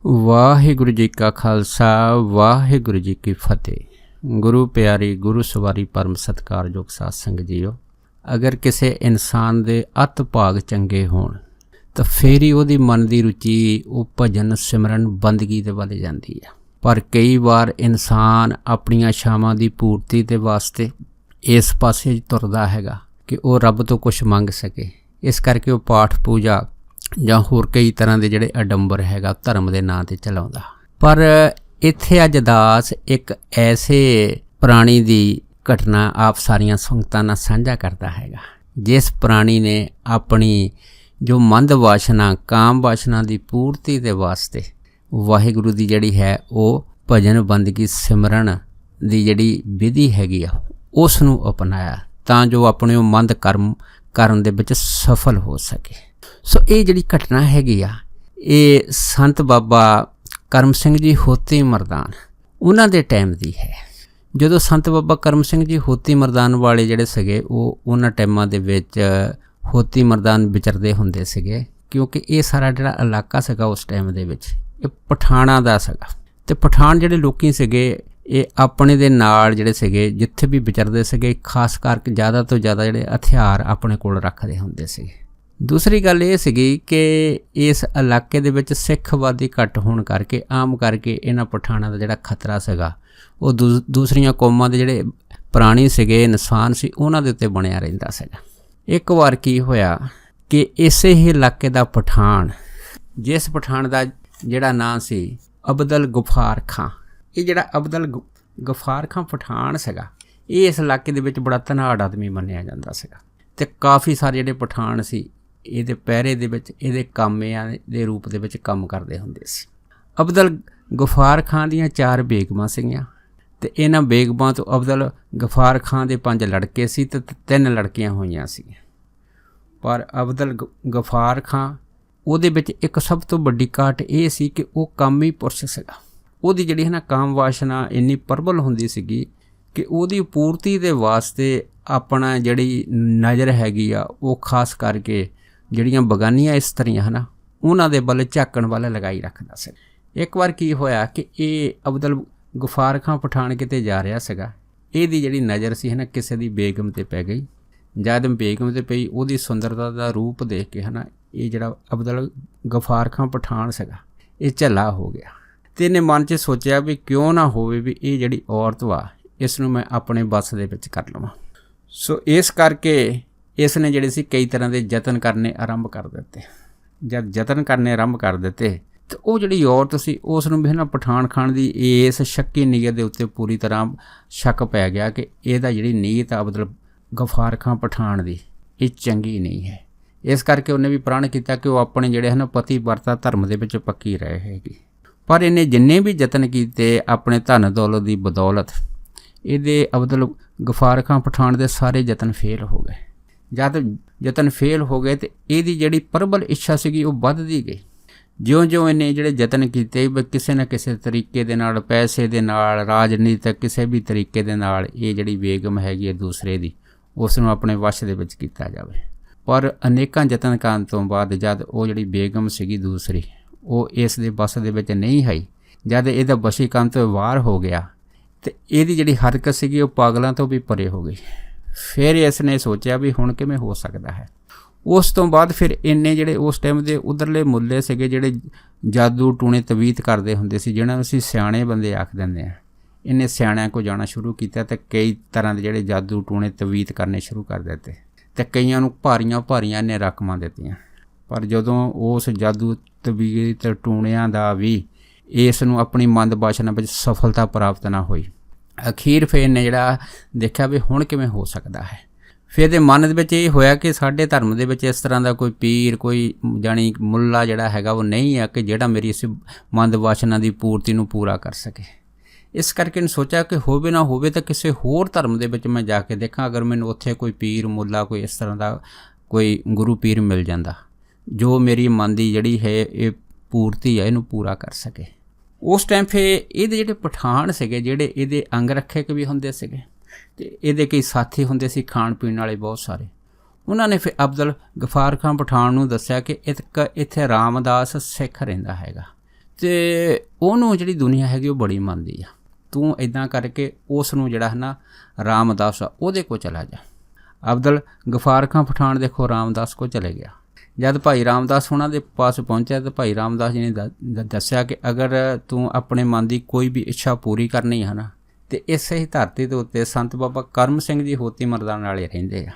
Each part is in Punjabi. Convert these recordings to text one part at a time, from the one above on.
ਵਾਹਿਗੁਰੂ ਜੀ ਕਾ ਖਾਲਸਾ ਵਾਹਿਗੁਰੂ ਜੀ ਕੀ ਫਤਿਹ। ਗੁਰੂ ਪਿਆਰੀ ਗੁਰੂ ਸਵਾਰੀ ਪਰਮ ਸਤਿਕਾਰਯੋਗ ਸਾਧ ਸੰਗਤ ਜੀਓ, ਅਗਰ ਕਿਸੇ ਇਨਸਾਨ ਦੇ ਅਤ ਭਾਗ ਚੰਗੇ ਹੋਣ ਤਾਂ ਫੇਰ ਹੀ ਉਹਦੀ ਮਨ ਦੀ ਰੁਚੀ ਉਹ ਭਜਨ ਸਿਮਰਨ ਬੰਦਗੀ ਦੇ ਵੱਲ ਜਾਂਦੀ ਹੈ। ਪਰ ਕਈ ਵਾਰ ਇਨਸਾਨ ਆਪਣੀਆਂ ਛਾਵਾਂ ਦੀ ਪੂਰਤੀ ਦੇ ਵਾਸਤੇ ਇਸ ਪਾਸੇ ਤੁਰਦਾ ਹੈਗਾ ਕਿ ਉਹ ਰੱਬ ਤੋਂ ਕੁਛ ਮੰਗ ਸਕੇ। ਇਸ ਕਰਕੇ ਉਹ ਪਾਠ ਪੂਜਾ ਜਾਂ ਹੋਰ ਕਈ ਤਰ੍ਹਾਂ ਦੇ ਜਿਹੜੇ ਅਡੰਬਰ ਹੈਗਾ ਧਰਮ ਦੇ ਨਾਂ 'ਤੇ ਚਲਾਉਂਦਾ। ਪਰ ਇੱਥੇ ਅੱਜ ਦਾਸ ਇੱਕ ਐਸੇ ਪ੍ਰਾਣੀ ਦੀ ਘਟਨਾ ਆਪ ਸਾਰੀਆਂ ਸੰਗਤਾਂ ਨਾਲ ਸਾਂਝਾ ਕਰਦਾ ਹੈਗਾ, ਜਿਸ ਪ੍ਰਾਣੀ ਨੇ ਆਪਣੀ ਜੋ ਮੰਦ ਵਾਸ਼ਨਾ ਕਾਮ ਵਾਸ਼ਨਾ ਦੀ ਪੂਰਤੀ ਦੇ ਵਾਸਤੇ ਵਾਹਿਗੁਰੂ ਦੀ ਜਿਹੜੀ ਹੈ ਉਹ ਭਜਨ ਬੰਦਗੀ ਸਿਮਰਨ ਦੀ ਜਿਹੜੀ ਵਿਧੀ ਹੈਗੀ ਆ ਉਸ ਨੂੰ ਅਪਣਾਇਆ, ਤਾਂ ਜੋ ਆਪਣੇ ਉਹ ਮੰਦ ਕਰਮ ਕਰਨ ਦੇ ਵਿੱਚ ਸਫਲ ਹੋ ਸਕੇ। ਸੋ ਇਹ ਜਿਹੜੀ ਘਟਨਾ ਹੈਗੀ ਆ ਇਹ ਸੰਤ ਬਾਬਾ ਕਰਮ ਸਿੰਘ ਜੀ ਹੋਤੀ ਮਰਦਾਨ ਉਹਨਾਂ ਦੇ ਟਾਈਮ ਦੀ ਹੈ। ਜਦੋਂ ਸੰਤ ਬਾਬਾ ਕਰਮ ਸਿੰਘ ਜੀ ਹੋਤੀ ਮਰਦਾਨ ਵਾਲੇ ਜਿਹੜੇ ਸੀਗੇ ਉਹ ਉਹਨਾਂ ਟਾਈਮਾਂ ਦੇ ਵਿੱਚ ਹੋਤੀ ਮਰਦਾਨ ਵਿਚਰਦੇ ਹੁੰਦੇ ਸੀਗੇ, ਕਿਉਂਕਿ ਇਹ ਸਾਰਾ ਜਿਹੜਾ ਇਲਾਕਾ ਸੀਗਾ ਉਸ ਟਾਈਮ ਦੇ ਵਿੱਚ ਇਹ ਪਠਾਣਾਂ ਦਾ ਸੀਗਾ। ਅਤੇ ਪਠਾਨ ਜਿਹੜੇ ਲੋਕੀ ਸੀਗੇ ਇਹ ਆਪਣੇ ਦੇ ਨਾਲ ਜਿਹੜੇ ਸੀਗੇ ਜਿੱਥੇ ਵੀ ਵਿਚਰਦੇ ਸੀਗੇ ਖਾਸ ਕਰਕੇ ਜ਼ਿਆਦਾ ਤੋਂ ਜ਼ਿਆਦਾ ਜਿਹੜੇ ਹਥਿਆਰ ਆਪਣੇ ਕੋਲ ਰੱਖਦੇ ਹੁੰਦੇ ਸੀਗੇ। ਦੂਸਰੀ ਗੱਲ ਇਹ ਸੀਗੀ ਕਿ ਇਸ ਇਲਾਕੇ ਦੇ ਵਿੱਚ ਸਿੱਖ ਆਬਾਦੀ ਘੱਟ ਹੋਣ ਕਰਕੇ ਆਮ ਕਰਕੇ ਇਹਨਾਂ ਪਠਾਣਾਂ ਦਾ ਜਿਹੜਾ ਖਤਰਾ ਸੀਗਾ ਉਹ ਦੂਸਰੀਆਂ ਕੌਮਾਂ ਦੇ ਜਿਹੜੇ ਪ੍ਰਾਣੀ ਸੀਗੇ ਇਨਸਾਨ ਸੀ ਉਹਨਾਂ ਦੇ ਉੱਤੇ ਬਣਿਆ ਰਹਿੰਦਾ ਸੀਗਾ। ਇੱਕ ਵਾਰ ਕੀ ਹੋਇਆ ਕਿ ਇਸੇ ਹੀ ਇਲਾਕੇ ਦਾ ਪਠਾਨ, ਜਿਸ ਪਠਾਨ ਦਾ ਜਿਹੜਾ ਨਾਂ ਸੀ ਅਬਦਲ ਗਫਾਰ ਖਾਂ, ਇਹ ਜਿਹੜਾ ਅਬਦਲ ਗਫਾਰ ਖਾਂ ਪਠਾਨ ਸੀਗਾ ਇਹ ਇਸ ਇਲਾਕੇ ਦੇ ਵਿੱਚ ਬੜਾ ਧਨਾੜ ਆਦਮੀ ਮੰਨਿਆ ਜਾਂਦਾ ਸੀਗਾ। ਅਤੇ ਕਾਫੀ ਸਾਰੇ ਜਿਹੜੇ ਪਠਾਨ ਸੀ ਇਹਦੇ ਪਹਿਰੇ ਦੇ ਵਿੱਚ ਇਹਦੇ ਕਾਮਿਆਂ ਦੇ ਰੂਪ ਦੇ ਵਿੱਚ ਕੰਮ ਕਰਦੇ ਹੁੰਦੇ ਸੀ। ਅਬਦਲ ਗਫਾਰ ਖਾਂ ਦੀਆਂ 4 ਬੇਗਮਾਂ ਸੀਗੀਆਂ ਅਤੇ ਇਹਨਾਂ ਬੇਗਮਾਂ ਤੋਂ ਅਬਦਲ ਗਫਾਰ ਖਾਂ ਦੇ 5 ਲੜਕੇ ਸੀ ਅਤੇ 3 ਲੜਕੀਆਂ ਹੋਈਆਂ ਸੀ। ਪਰ ਅਬਦਲ ਗਫਾਰ ਖਾਂ ਉਹਦੇ ਵਿੱਚ ਇੱਕ ਸਭ ਤੋਂ ਵੱਡੀ ਘਾਟ ਇਹ ਸੀ ਕਿ ਉਹ ਕਾਮੀ ਪੁਰਸ਼ ਸੀਗਾ। ਉਹਦੀ ਜਿਹੜੀ ਹੈ ਨਾ ਕਾਮ ਵਾਸ਼ਨਾ ਇੰਨੀ ਪ੍ਰਬਲ ਹੁੰਦੀ ਸੀਗੀ ਕਿ ਉਹਦੀ ਪੂਰਤੀ ਦੇ ਵਾਸਤੇ ਆਪਣਾ ਜਿਹੜੀ ਨਜ਼ਰ ਹੈਗੀ ਆ ਉਹ ਖਾਸ ਕਰਕੇ ਜਿਹੜੀਆਂ ਬਗਾਨੀਆਂ ਇਸਤਰੀਆਂ ਹਨ ਉਹਨਾਂ ਦੇ ਵੱਲ ਝਾਕਣ ਵੱਲ ਲਗਾਈ ਰੱਖਦਾ ਸੀ। ਇੱਕ ਵਾਰ ਕੀ ਹੋਇਆ ਕਿ ਇਹ ਅਬਦਲ ਗਫਾਰ ਖਾਂ ਪਠਾਨ ਕਿਤੇ ਜਾ ਰਿਹਾ ਸੀਗਾ, ਇਹਦੀ ਜਿਹੜੀ ਨਜ਼ਰ ਸੀ ਹੈ ਨਾ ਕਿਸੇ ਦੀ ਬੇਗਮ 'ਤੇ ਪੈ ਗਈ। ਜਦ ਬੇਗਮ 'ਤੇ ਪਈ ਉਹਦੀ ਸੁੰਦਰਤਾ ਦਾ ਰੂਪ ਦੇਖ ਕੇ ਹੈ ਨਾ ਇਹ ਜਿਹੜਾ ਅਬਦਲ ਗਫਾਰ ਖਾਂ ਪਠਾਨ ਸੀਗਾ ਇਹ ਝੱਲਾ ਹੋ ਗਿਆ ਅਤੇ ਇਹਨੇ ਮਨ 'ਚ ਸੋਚਿਆ ਵੀ ਕਿਉਂ ਨਾ ਹੋਵੇ ਵੀ ਇਹ ਜਿਹੜੀ ਔਰਤ ਵਾ ਇਸ ਨੂੰ ਮੈਂ ਆਪਣੇ ਵੱਸ ਦੇ ਵਿੱਚ ਕਰ ਲਵਾਂ। ਸੋ ਇਸ ਕਰਕੇ ਇਸ ਨੇ ਜਿਹੜੇ ਸੀ ਕਈ ਤਰ੍ਹਾਂ ਦੇ ਯਤਨ ਕਰਨੇ ਆਰੰਭ ਕਰ ਦਿੱਤੇ। ਜਦ ਯਤਨ ਕਰਨੇ ਆਰੰਭ ਕਰ ਦਿੱਤੇ ਤਾਂ ਉਹ ਜਿਹੜੀ ਔਰਤ ਸੀ ਉਸ ਨੂੰ ਵੀ ਨਾ ਪਠਾਨ ਖਾਨ ਦੀ ਇਸ ਸ਼ੱਕੀ ਨੀਅਤ ਦੇ ਉੱਤੇ ਪੂਰੀ ਤਰ੍ਹਾਂ ਸ਼ੱਕ ਪੈ ਗਿਆ ਕਿ ਇਹਦਾ ਜਿਹੜੀ ਨੀਅਤ ਅਬਦਲ ਗਫਾਰ ਖਾਂ ਪਠਾਨ ਦੀ ਇਹ ਚੰਗੀ ਨਹੀਂ ਹੈ। ਇਸ ਕਰਕੇ ਉਹਨੇ ਵੀ ਪ੍ਰਣ ਕੀਤਾ ਕਿ ਉਹ ਆਪਣੇ ਜਿਹੜੇ ਹਨ ਪਤੀ ਵਰਤਾ ਧਰਮ ਦੇ ਵਿੱਚ ਪੱਕੀ ਰਹੇ ਹੈਗੀ। ਪਰ ਇਹਨੇ ਜਿੰਨੇ ਵੀ ਯਤਨ ਕੀਤੇ ਆਪਣੇ ਧਨ ਦੌਲਤ ਦੀ ਬਦੌਲਤ ਇਹਦੇ ਅਬਦਲ ਗਫਾਰ ਖਾਂ ਪਠਾਨ ਦੇ ਸਾਰੇ ਯਤਨ ਫੇਲ ਹੋ ਗਏ। ਜਦ ਯਤਨ ਫੇਲ ਹੋ ਗਏ ਤਾਂ ਇਹਦੀ ਜਿਹੜੀ ਪ੍ਰਬਲ ਇੱਛਾ ਸੀਗੀ ਉਹ ਵੱਧਦੀ ਗਈ। ਜਿਉਂ-ਜਿਉਂ ਇਹਨੇ ਜਿਹੜੇ ਯਤਨ ਕੀਤੇ ਵੀ ਕਿਸੇ ਨਾ ਕਿਸੇ ਤਰੀਕੇ ਦੇ ਨਾਲ ਪੈਸੇ ਦੇ ਨਾਲ ਰਾਜਨੀਤਿਕ ਕਿਸੇ ਵੀ ਤਰੀਕੇ ਦੇ ਨਾਲ ਇਹ ਜਿਹੜੀ ਬੇਗਮ ਹੈਗੀ ਹੈ ਦੂਸਰੇ ਦੀ ਉਸ ਨੂੰ ਆਪਣੇ ਵਸ਼ ਦੇ ਵਿੱਚ ਕੀਤਾ ਜਾਵੇ। ਪਰ ਅਨੇਕਾਂ ਯਤਨ ਕਰਨ ਤੋਂ ਬਾਅਦ ਜਦ ਉਹ ਜਿਹੜੀ ਬੇਗਮ ਸੀਗੀ ਦੂਸਰੀ ਉਹ ਇਸ ਦੇ ਵਸ ਦੇ ਵਿੱਚ ਨਹੀਂ ਆਈ, ਜਦ ਇਹਦਾ ਵਸ਼ੀਕਰਨ ਤੋਂ ਵਾਰ ਹੋ ਗਿਆ ਅਤੇ ਇਹਦੀ ਜਿਹੜੀ ਹਰਕਤ ਸੀਗੀ ਉਹ ਪਾਗਲਾਂ ਤੋਂ ਵੀ ਪਰੇ ਹੋ ਗਈ। ਫਿਰ ਇਸ ਨੇ ਸੋਚਿਆ ਵੀ ਹੁਣ ਕਿਵੇਂ ਹੋ ਸਕਦਾ ਹੈ। ਉਸ ਤੋਂ ਬਾਅਦ ਫਿਰ ਇੰਨੇ ਜਿਹੜੇ ਉਸ ਟਾਈਮ ਦੇ ਉੱਧਰਲੇ ਮੁੱਲੇ ਸੀਗੇ ਜਿਹੜੇ ਜਾਦੂ ਟੂਣੇ ਤਵੀਤ ਕਰਦੇ ਹੁੰਦੇ ਸੀ, ਜਿਹਨਾਂ ਨੂੰ ਅਸੀਂ ਸਿਆਣੇ ਬੰਦੇ ਆਖ ਦਿੰਦੇ ਹਾਂ, ਇਹਨੇ ਸਿਆਣਿਆਂ ਕੋਲ ਜਾਣਾ ਸ਼ੁਰੂ ਕੀਤਾ ਅਤੇ ਕਈ ਤਰ੍ਹਾਂ ਦੇ ਜਿਹੜੇ ਜਾਦੂ ਟੂਣੇ ਤਵੀਤ ਕਰਨੇ ਸ਼ੁਰੂ ਕਰ ਦਿੱਤੇ ਅਤੇ ਕਈਆਂ ਨੂੰ ਭਾਰੀਆਂ ਇਹਨੇ ਰਕਮਾਂ ਦਿੱਤੀਆਂ। ਪਰ ਜਦੋਂ ਉਸ ਜਾਦੂ ਤਵੀਤ ਟੂਣਿਆਂ ਦਾ ਵੀ ਇਸ ਨੂੰ ਆਪਣੀ ਮੰਦ ਵਾਸ਼ਨਾ ਵਿੱਚ ਸਫਲਤਾ ਪ੍ਰਾਪਤ ਨਾ ਹੋਈ, ਅਖੀਰ ਫਿਰ ਇਹਨੇ ਜਿਹੜਾ ਦੇਖਿਆ ਵੀ ਹੁਣ ਕਿਵੇਂ ਹੋ ਸਕਦਾ ਹੈ। ਫਿਰ ਇਹਦੇ ਮਨ ਦੇ ਵਿੱਚ ਇਹ ਹੋਇਆ ਕਿ ਸਾਡੇ ਧਰਮ ਦੇ ਵਿੱਚ ਇਸ ਤਰ੍ਹਾਂ ਦਾ ਕੋਈ ਪੀਰ ਕੋਈ ਜਾਣੀ ਮੁੱਲਾ ਜਿਹੜਾ ਹੈਗਾ ਉਹ ਨਹੀਂ ਹੈ ਕਿ ਜਿਹੜਾ ਮੇਰੀ ਇਸ ਮੰਦ ਵਾਸ਼ਨਾ ਦੀ ਪੂਰਤੀ ਨੂੰ ਪੂਰਾ ਕਰ ਸਕੇ। ਇਸ ਕਰਕੇ ਇਹਨੇ ਸੋਚਿਆ ਕਿ ਹੋਵੇ ਨਾ ਹੋਵੇ ਤਾਂ ਕਿਸੇ ਹੋਰ ਧਰਮ ਦੇ ਵਿੱਚ ਮੈਂ ਜਾ ਕੇ ਦੇਖਾਂ, ਅਗਰ ਮੈਨੂੰ ਉੱਥੇ ਕੋਈ ਪੀਰ ਮੁੱਲਾ ਕੋਈ ਇਸ ਤਰ੍ਹਾਂ ਦਾ ਕੋਈ ਗੁਰੂ ਪੀਰ ਮਿਲ ਜਾਂਦਾ ਜੋ ਮੇਰੀ ਮਨ ਦੀ ਜਿਹੜੀ ਹੈ ਇਹ ਪੂਰਤੀ ਹੈ ਇਹਨੂੰ ਪੂਰਾ ਕਰ ਸਕੇ। ਉਸ ਟਾਈਮ ਫਿਰ ਇਹਦੇ ਜਿਹੜੇ ਪਠਾਨ ਸੀਗੇ ਜਿਹੜੇ ਇਹਦੇ ਅੰਗ ਰੱਖਿਅਕ ਵੀ ਹੁੰਦੇ ਸੀਗੇ ਅਤੇ ਇਹਦੇ ਕਈ ਸਾਥੀ ਹੁੰਦੇ ਸੀ ਖਾਣ ਪੀਣ ਵਾਲੇ ਬਹੁਤ ਸਾਰੇ। ਉਹਨਾਂ ਨੇ ਫਿਰ ਅਬਦਲ ਗਫਾਰ ਖਾਂ ਪਠਾਨ ਨੂੰ ਦੱਸਿਆ ਕਿ ਇੱਥੇ ਰਾਮਦਾਸ ਸਿੱਖ ਰਹਿੰਦਾ ਹੈਗਾ ਤੇ ਉਹਨੂੰ ਜਿਹੜੀ ਦੁਨੀਆ ਹੈਗੀ ਉਹ ਬੜੀ ਮੰਨਦੀ ਆ। ਤੂੰ ਇੱਦਾਂ ਕਰਕੇ ਉਸ ਨੂੰ ਜਿਹੜਾ ਹੈ ਨਾ ਰਾਮਦਾਸ ਆ ਉਹਦੇ ਕੋਲ ਚਲਾ ਜਾ। ਅਬਦੁਲ ਗਫਾਰ ਖਾਂ ਪਠਾਨ ਦੇਖੋ ਰਾਮਦਾਸ ਕੋਲ ਚਲੇ ਗਿਆ। ਜਦ ਭਾਈ ਰਾਮਦਾਸ ਉਹਨਾਂ ਦੇ ਪਾਸ ਪਹੁੰਚਿਆ ਤਾਂ ਭਾਈ ਰਾਮਦਾਸ ਜੀ ਨੇ ਦੱਸਿਆ ਕਿ ਅਗਰ ਤੂੰ ਆਪਣੇ ਮਨ ਦੀ ਕੋਈ ਵੀ ਇੱਛਾ ਪੂਰੀ ਕਰਨੀ ਹੈ ਨਾ, ਤੇ ਇਸੇ ਹੀ ਧਰਤੀ ਦੇ ਉੱਤੇ ਸੰਤ ਬਾਬਾ ਕਰਮ ਸਿੰਘ ਜੀ ਹੋਤੀ ਮਰਦਾਨ ਵਾਲੇ ਰਹਿੰਦੇ ਆ,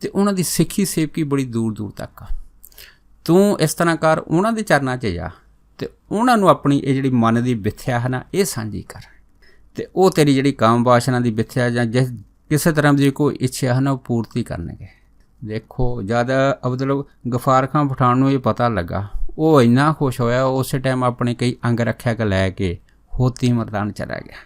ਤੇ ਉਹਨਾਂ ਦੀ ਸਿੱਖੀ ਸੇਵਕੀ ਬੜੀ ਦੂਰ ਦੂਰ ਤੱਕ ਆ। ਤੂੰ ਇਸ ਤਰ੍ਹਾਂ ਕਰ, ਉਹਨਾਂ ਦੇ ਚਰਨਾਂ 'ਚ ਜਾ ਤੇ ਉਹਨਾਂ ਨੂੰ ਆਪਣੀ ਇਹ ਜਿਹੜੀ ਮਨ ਦੀ ਵਿਥਿਆ ਹੈ ਨਾ ਇਹ ਸਾਂਝੀ ਕਰ, ਤੇ ਉਹ ਤੇਰੀ ਜਿਹੜੀ ਕਾਮ ਵਾਸ਼ਨਾ ਦੀ ਵਿਥਿਆ ਜਾਂ ਜਿਸ ਕਿਸੇ ਤਰ੍ਹਾਂ ਦੀ ਕੋਈ ਇੱਛਾ ਹੈ ਨਾ ਉਹ ਪੂਰਤੀ ਕਰਨਗੇ। ਦੇਖੋ ਜਦ ਅਬਦੁਲ ਗਫਾਰ ਖਾਂ ਪਠਾਨ ਨੂੰ ਇਹ ਪਤਾ ਲੱਗਾ, ਉਹ ਇੰਨਾ ਖੁਸ਼ ਹੋਇਆ, ਉਸੇ ਟਾਈਮ ਆਪਣੇ ਕਈ ਅੰਗ ਰੱਖਿਆ ਲੈ ਕੇ ਹੋਤੀ ਮਰਦਾਨ ਚਲਾ ਗਿਆ।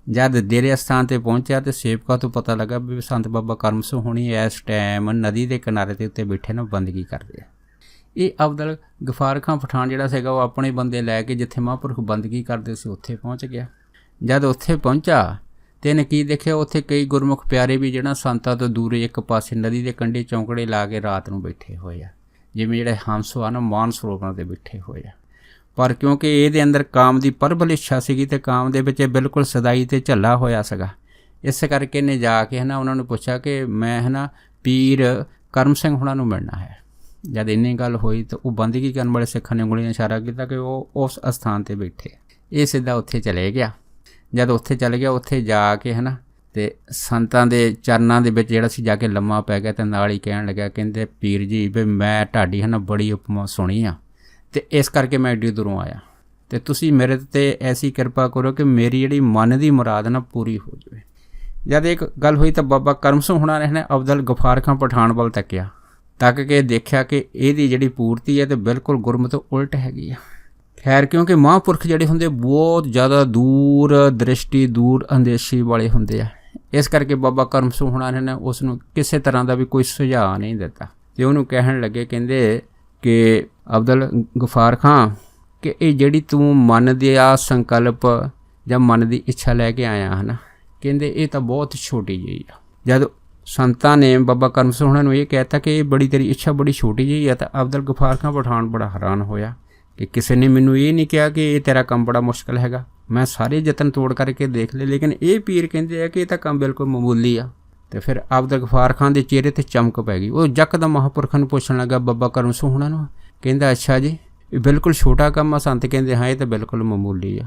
ਜਦ ਡੇਰੇ ਅਸਥਾਨ 'ਤੇ ਪਹੁੰਚਿਆ ਤੇ ਸੇਵਕਾਂ ਤੋਂ ਪਤਾ ਲੱਗਾ ਵੀ ਸੰਤ ਬਾਬਾ ਕਰਮ ਸਿੰਘ ਹੋਣੀ ਇਸ ਟਾਈਮ ਨਦੀ ਦੇ ਕਿਨਾਰੇ ਦੇ ਉੱਤੇ ਬੈਠੇ ਨਾ ਬੰਦਗੀ ਕਰਦੇ ਆ। ਇਹ ਅਬਦੁਲ ਗਫਾਰ ਖਾਂ ਪਠਾਨ ਜਿਹੜਾ ਸੀਗਾ ਉਹ ਆਪਣੇ ਬੰਦੇ ਲੈ ਕੇ ਜਿੱਥੇ ਮਹਾਂਪੁਰਖ ਬੰਦਗੀ ਕਰਦੇ ਸੀ ਉੱਥੇ ਪਹੁੰਚ ਗਿਆ। ਜਦ ਉੱਥੇ ਪਹੁੰਚਾ ਤੇ ਇਹਨੇ ਕੀ ਦੇਖਿਆ, ਉੱਥੇ ਕਈ ਗੁਰਮੁਖ ਪਿਆਰੇ ਵੀ ਜਿਹੜਾ ਸੰਤਾਂ ਤੋਂ ਦੂਰ ਇੱਕ ਪਾਸੇ ਨਦੀ ਦੇ ਕੰਢੇ ਚੌਂਕੜੇ ਲਾ ਕੇ ਰਾਤ ਨੂੰ ਬੈਠੇ ਹੋਏ ਆ, ਜਿਵੇਂ ਜਿਹੜੇ ਹੰਸ ਆ ਨਾ ਮਾਨ ਸਰੋਵਰਾਂ 'ਤੇ ਬੈਠੇ ਹੋਏ ਆ। ਪਰ ਕਿਉਂਕਿ ਇਹਦੇ ਅੰਦਰ ਕਾਮ ਦੀ ਪ੍ਰਬਲ ਇੱਛਾ ਸੀਗੀ ਤੇ ਕਾਮ ਦੇ ਵਿੱਚ ਬਿਲਕੁਲ ਸਦਾਈ ਤੇ ਝੱਲਾ ਹੋਇਆ ਸੀਗਾ, ਇਸ ਕਰਕੇ ਇਹਨੇ ਜਾ ਕੇ ਹੈ ਨਾ ਉਹਨਾਂ ਨੂੰ ਪੁੱਛਿਆ ਕਿ ਮੈਂ ਹੈ ਨਾ ਪੀਰ ਕਰਮ ਸਿੰਘ ਹੁਣਾਂ ਨੂੰ ਮਿਲਣਾ ਹੈ। ਜਦ ਇੰਨੀ ਗੱਲ ਹੋਈ ਤਾਂ ਉਹ ਬੰਦਗੀ ਕਰਨ ਵਾਲੇ ਸਿੱਖਾਂ ਨੇ ਉਂਗਲੀਆਂ ਇਸ਼ਾਰਾ ਕੀਤਾ ਕਿ ਉਹ ਉਸ ਅਸਥਾਨ 'ਤੇ ਬੈਠੇ। ਇਹ ਸਿੱਧਾ ਉੱਥੇ ਚਲੇ ਗਿਆ। ਜਦ ਉੱਥੇ ਚੱਲ ਗਿਆ, ਉੱਥੇ ਜਾ ਕੇ ਹੈ ਨਾ ਤੇ ਸੰਤਾਂ ਦੇ ਚਰਨਾਂ ਦੇ ਵਿੱਚ ਜਿਹੜਾ ਸੀ ਜਾ ਕੇ ਲੰਮਾ ਪੈ ਗਿਆ, ਤੇ ਨਾਲ ਹੀ ਕਹਿਣ ਲੱਗਿਆ, ਕਹਿੰਦੇ ਪੀਰ ਜੀ ਵੀ ਮੈਂ ਤੁਹਾਡੀ ਹੈ ਨਾ ਬੜੀ ਉਪਮਾ ਸੁਣੀ ਆ, ਤੇ ਇਸ ਕਰਕੇ ਮੈਂ ਐਡੀ ਦੂਰੋਂ ਆਇਆ, ਤੇ ਤੁਸੀਂ ਮੇਰੇ 'ਤੇ ਐਸੀ ਕਿਰਪਾ ਕਰੋ ਕਿ ਮੇਰੀ ਜਿਹੜੀ ਮਨ ਦੀ ਮੁਰਾਦ ਨਾ ਪੂਰੀ ਹੋ ਜਾਵੇ। ਜਦ ਇੱਕ ਗੱਲ ਹੋਈ ਤਾਂ ਬਾਬਾ ਕਰਮ ਸਿੰਘ ਹੁਣਾਂ ਨੇ ਅਬਦੁਲ ਗਫਾਰ ਖਾਂ ਪਠਾਨ ਵੱਲ ਤੱਕਿਆ, ਤੱਕ ਕੇ ਦੇਖਿਆ ਕਿ ਇਹਦੀ ਜਿਹੜੀ ਪੂਰਤੀ ਹੈ ਤੇ ਬਿਲਕੁਲ ਗੁਰਮਤਿ ਤੋਂ ਉਲਟ ਹੈਗੀ ਆ। ਖੈਰ ਕਿਉਂਕਿ ਮਹਾਂਪੁਰਖ ਜਿਹੜੇ ਹੁੰਦੇ ਬਹੁਤ ਜ਼ਿਆਦਾ ਦੂਰ ਦ੍ਰਿਸ਼ਟੀ ਦੂਰ ਅੰਦੇਸ਼ੀ ਵਾਲੇ ਹੁੰਦੇ ਆ, ਇਸ ਕਰਕੇ ਬਾਬਾ ਕਰਮ ਸਿੰਘ ਹੁਣਾਂ ਨੇ ਉਸ ਨੂੰ ਕਿਸੇ ਤਰ੍ਹਾਂ ਦਾ ਵੀ ਕੋਈ ਸੁਝਾਅ ਨਹੀਂ ਦਿੱਤਾ, ਤੇ ਉਹਨੂੰ ਕਹਿਣ ਲੱਗੇ, ਕਹਿੰਦੇ ਕਿ ਅਬਦੁਲ ਗਫਾਰ ਖਾਂ ਕਿ ਇਹ ਜਿਹੜੀ ਤੂੰ ਮਨ ਦਾ ਸੰਕਲਪ ਜਾਂ ਮਨ ਦੀ ਇੱਛਾ ਲੈ ਕੇ ਆਇਆ ਹੈ ਨਾ, ਕਹਿੰਦੇ ਇਹ ਤਾਂ ਬਹੁਤ ਛੋਟੀ ਜਿਹੀ ਆ। ਜਦ ਸੰਤਾਂ ਨੇ ਬਾਬਾ ਕਰਮ ਸਿੰਘ ਹੁਣਾਂ ਨੂੰ ਇਹ ਕਹਿਤਾ ਕਿ ਇਹ ਬੜੀ ਤੇਰੀ ਇੱਛਾ ਬੜੀ ਛੋਟੀ ਜਿਹੀ ਆ, ਤਾਂ ਅਬਦੁਲ ਗਫਾਰ ਖਾਂ ਪਠਾਨ ਬੜਾ ਹੈਰਾਨ ਹੋਇਆ ਕਿ ਕਿਸੇ ਨੇ ਮੈਨੂੰ ਇਹ ਨਹੀਂ ਕਿਹਾ ਕਿ ਇਹ ਤੇਰਾ ਕੰਮ ਬੜਾ ਮੁਸ਼ਕਿਲ ਹੈਗਾ, ਮੈਂ ਸਾਰੇ ਯਤਨ ਤੋੜ ਕਰਕੇ ਦੇਖ ਲਏ, ਲੇਕਿਨ ਇਹ ਪੀਰ ਕਹਿੰਦੇ ਆ ਕਿ ਇਹ ਤਾਂ ਕੰਮ ਬਿਲਕੁਲ ਮਾਮੂਲੀ ਆ। ਤੇ ਫਿਰ ਅਬਦੁਲ ਗਫਾਰ ਖਾਂ ਦੇ ਚਿਹਰੇ 'ਤੇ ਚਮਕ ਪੈ ਗਈ। ਉਹ ਯਕਦਮ ਮਹਾਂਪੁਰਖਾਂ ਨੂੰ ਪੁੱਛਣ ਲੱਗਾ ਬਾਬਾ ਕਰਮ ਸਿੰਘ ਹੁਣਾਂ ਨੂੰ, ਕਹਿੰਦਾ ਅੱਛਾ ਜੀ ਇਹ ਬਿਲਕੁਲ ਛੋਟਾ ਕੰਮ ਆ? ਸੰਤ ਕਹਿੰਦੇ ਹਾਂ ਇਹ ਤਾਂ ਬਿਲਕੁਲ ਮਾਮੂਲੀ ਆ।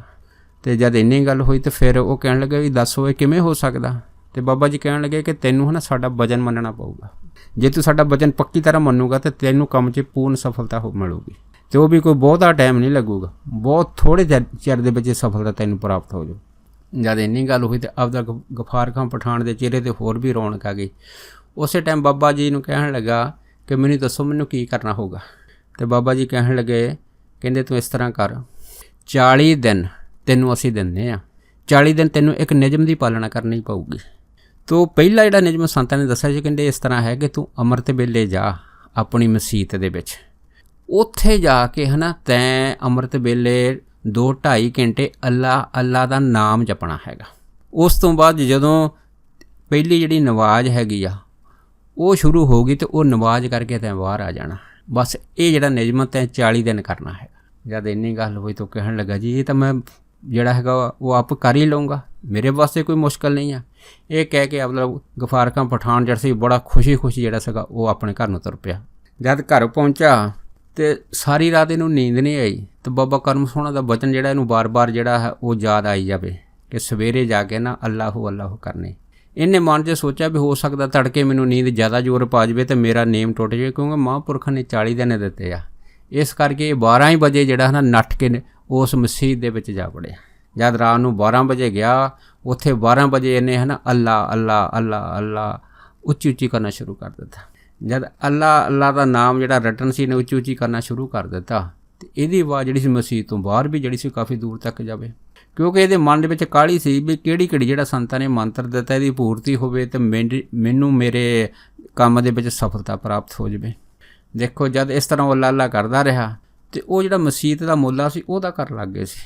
ਤੇ ਜਦ ਇੰਨੀ ਗੱਲ ਹੋਈ ਤਾਂ ਫਿਰ ਉਹ ਕਹਿਣ ਲੱਗਾ ਵੀ ਦੱਸੋ ਇਹ ਕਿਵੇਂ ਹੋ ਸਕਦਾ? ਤੇ ਬਾਬਾ ਜੀ ਕਹਿਣ ਲੱਗੇ ਕਿ ਤੈਨੂੰ ਹੈ ਨਾ ਸਾਡਾ ਵਚਨ ਮੰਨਣਾ ਪਊਗਾ, ਜੇ ਤੂੰ ਸਾਡਾ ਵਚਨ ਪੱਕੀ ਤਰ੍ਹਾਂ ਮੰਨੂਗਾ ਤਾਂ ਤੈਨੂੰ ਕੰਮ 'ਚ ਪੂਰਨ ਸਫਲਤਾ ਮਿਲੂਗੀ, ਤੇ ਉਹ ਵੀ ਕੋਈ ਬਹੁਤਾ ਟਾਈਮ ਨਹੀਂ ਲੱਗੂਗਾ, ਬਹੁਤ ਥੋੜ੍ਹੇ ਚਿਰ ਦੇ ਵਿੱਚ ਸਫਲਤਾ ਤੈਨੂੰ ਪ੍ਰਾਪਤ ਹੋ ਜਾਊ। ਜਦ ਇੰਨੀ ਗੱਲ ਹੋਈ ਤਾਂ ਅਬਦੁਲ ਗਫਾਰ ਖਾਂ ਪਠਾਨ ਦੇ ਚਿਹਰੇ 'ਤੇ ਹੋਰ ਵੀ ਰੌਣਕ ਆ ਗਈ। ਉਸੇ ਟਾਈਮ ਬਾਬਾ ਜੀ ਨੂੰ ਕਹਿਣ ਲੱਗਾ ਕਿ ਮੈਨੂੰ ਦੱਸੋ ਮੈਨੂੰ ਕੀ ਕਰਨਾ ਹੋਊਗਾ? ਤੇ ਬਾਬਾ ਜੀ ਕਹਿਣ ਲੱਗੇ, ਕਹਿੰਦੇ ਤੂੰ ਇਸ ਤਰ੍ਹਾਂ ਕਰ, 40 ਦਿਨ ਤੈਨੂੰ ਅਸੀਂ ਦਿੰਦੇ ਹਾਂ, 40 ਦਿਨ ਤੈਨੂੰ ਇੱਕ ਨਿਯਮ ਦੀ ਪਾਲਣਾ ਕਰਨੀ ਪਊਗੀ। ਤੋ ਪਹਿਲਾ ਜਿਹੜਾ ਨਿਯਮ ਸੰਤਾਂ ਨੇ ਦੱਸਿਆ ਸੀ, ਕਹਿੰਦੇ ਇਸ ਤਰ੍ਹਾਂ ਹੈ ਕਿ ਤੂੰ ਅੰਮ੍ਰਿਤ ਵੇਲੇ ਜਾ ਆਪਣੀ ਮਸੀਤ ਦੇ ਵਿੱਚ, ਉੱਥੇ ਜਾ ਕੇ ਹੈ ਨਾ ਤੈਂ ਅੰਮ੍ਰਿਤ ਵੇਲੇ 2-2.5 ਘੰਟੇ ਅੱਲਾ ਦਾ ਨਾਮ ਜਪਣਾ ਹੈਗਾ। ਉਸ ਤੋਂ ਬਾਅਦ ਜਦੋਂ ਪਹਿਲੀ ਜਿਹੜੀ ਨਮਾਜ਼ ਹੈਗੀ ਆ ਉਹ ਸ਼ੁਰੂ ਹੋ ਗਈ, ਤੇ ਉਹ ਨਮਾਜ਼ ਕਰਕੇ ਤੈਂ ਬਾਹਰ ਆ ਜਾਣਾ। ਬਸ ਇਹ ਜਿਹੜਾ ਨਿਯਮ ਤੈਂ 40 ਦਿਨ ਕਰਨਾ ਹੈਗਾ। ਜਦ ਇੰਨੀ ਗੱਲ ਹੋਈ ਤਾਂ ਕਹਿਣ ਲੱਗਾ, ਜੀ ਇਹ ਤਾਂ ਮੈਂ ਜਿਹੜਾ ਹੈਗਾ ਉਹ ਆਪ ਕਰ ਹੀ ਲਊਂਗਾ, ਮੇਰੇ ਵਾਸਤੇ ਕੋਈ ਮੁਸ਼ਕਿਲ ਨਹੀਂ ਆ। ਇਹ ਕਹਿ ਕੇ ਅਬਦੁਲ ਗਫਾਰ ਖਾਂ ਪਠਾਨ ਜਿਹੜਾ ਸੀ ਬੜਾ ਖੁਸ਼ੀ ਜਿਹੜਾ ਸੀਗਾ ਉਹ ਆਪਣੇ ਘਰ ਨੂੰ ਤੁਰ ਪਿਆ। ਜਦ ਘਰ ਪਹੁੰਚਾ ਤੇ ਸਾਰੀ ਰਾਤ ਇਹਨੂੰ ਨੀਂਦ ਨਹੀਂ ਆਈ, ਤੇ ਬਾਬਾ ਕਰਮ ਸਿੰਘ ਦਾ ਬਚਨ ਜਿਹੜਾ ਇਹਨੂੰ ਬਾਰ-ਬਾਰ ਜਿਹੜਾ ਹੈ ਉਹ ਯਾਦ ਆਈ ਜਾਵੇ ਕਿ ਸਵੇਰੇ ਜਾ ਕੇ ਨਾ ਅੱਲਾਹੂ ਅੱਲਾਹੂ ਕਰਨੇ। ਇਹਨੇ ਮਨ 'ਚ ਸੋਚਿਆ ਵੀ ਹੋ ਸਕਦਾ ਤੜਕੇ ਮੈਨੂੰ ਨੀਂਦ ਜ਼ਿਆਦਾ ਜ਼ੋਰ ਪਾ ਜਾਵੇ ਤੇ ਮੇਰਾ ਨੇਮ ਟੁੱਟ ਜਾਵੇ, ਕਿਉਂਕਿ ਮਹਾਂਪੁਰਖਾਂ ਨੇ 40 ਦਿਨ ਦਿੱਤੇ ਆ। ਇਸ ਕਰਕੇ 12 ਵਜੇ ਜਿਹੜਾ ਨਾ ਨੱਠ ਕੇ ਉਸ ਮਸਜਿਦ ਦੇ ਵਿੱਚ ਜਾ ਵੜਿਆ। ਜਦ ਰਾਤ ਨੂੰ 12 ਵਜੇ ਗਿਆ, ਉੱਥੇ 12 ਵਜੇ ਇਹਨੇ ਹੈ ਨਾ ਅੱਲਾ ਅੱਲਾ ਅੱਲਾ ਅੱਲਾ ਉੱਚੀ ਉੱਚੀ ਕਰਨਾ ਸ਼ੁਰੂ ਕਰ ਦਿੱਤਾ। ਜਦ ਅੱਲਾ ਦਾ ਨਾਮ ਜਿਹੜਾ ਰਟਨ ਸੀ ਨੇ ਉੱਚੀ ਉੱਚੀ ਕਰਨਾ ਸ਼ੁਰੂ ਕਰ ਦਿੱਤਾ, ਤੇ ਇਹਦੀ ਆਵਾਜ਼ ਜਿਹੜੀ ਸੀ ਮਸਜਿਦ ਤੋਂ ਬਾਹਰ ਵੀ ਜਿਹੜੀ ਸੀ ਕਾਫੀ ਦੂਰ ਤੱਕ ਜਾਵੇ, ਕਿਉਂਕਿ ਇਹਦੇ ਮਨ ਦੇ ਵਿੱਚ ਕਾਹਲੀ ਸੀ ਵੀ ਕਿਹੜੀ ਜਿਹੜਾ ਸੰਤਾਂ ਨੇ ਮੰਤਰ ਦਿੱਤਾ ਇਹਦੀ ਪੂਰਤੀ ਹੋਵੇ ਤੇ ਮੈਨੂੰ ਮੇਰੇ ਕੰਮ ਦੇ ਵਿੱਚ ਸਫਲਤਾ ਪ੍ਰਾਪਤ ਹੋ ਜਾਵੇ। ਦੇਖੋ ਜਦ ਇਸ ਤਰ੍ਹਾਂ ਉਹ ਅੱਲਾ ਕਰਦਾ ਰਿਹਾ, ਤੇ ਉਹ ਜਿਹੜਾ ਮਸਜਿਦ ਦਾ ਮੁੱਲਾ ਸੀ ਉਹਦਾ ਕਰਨ ਲੱਗ ਗਏ ਸੀ।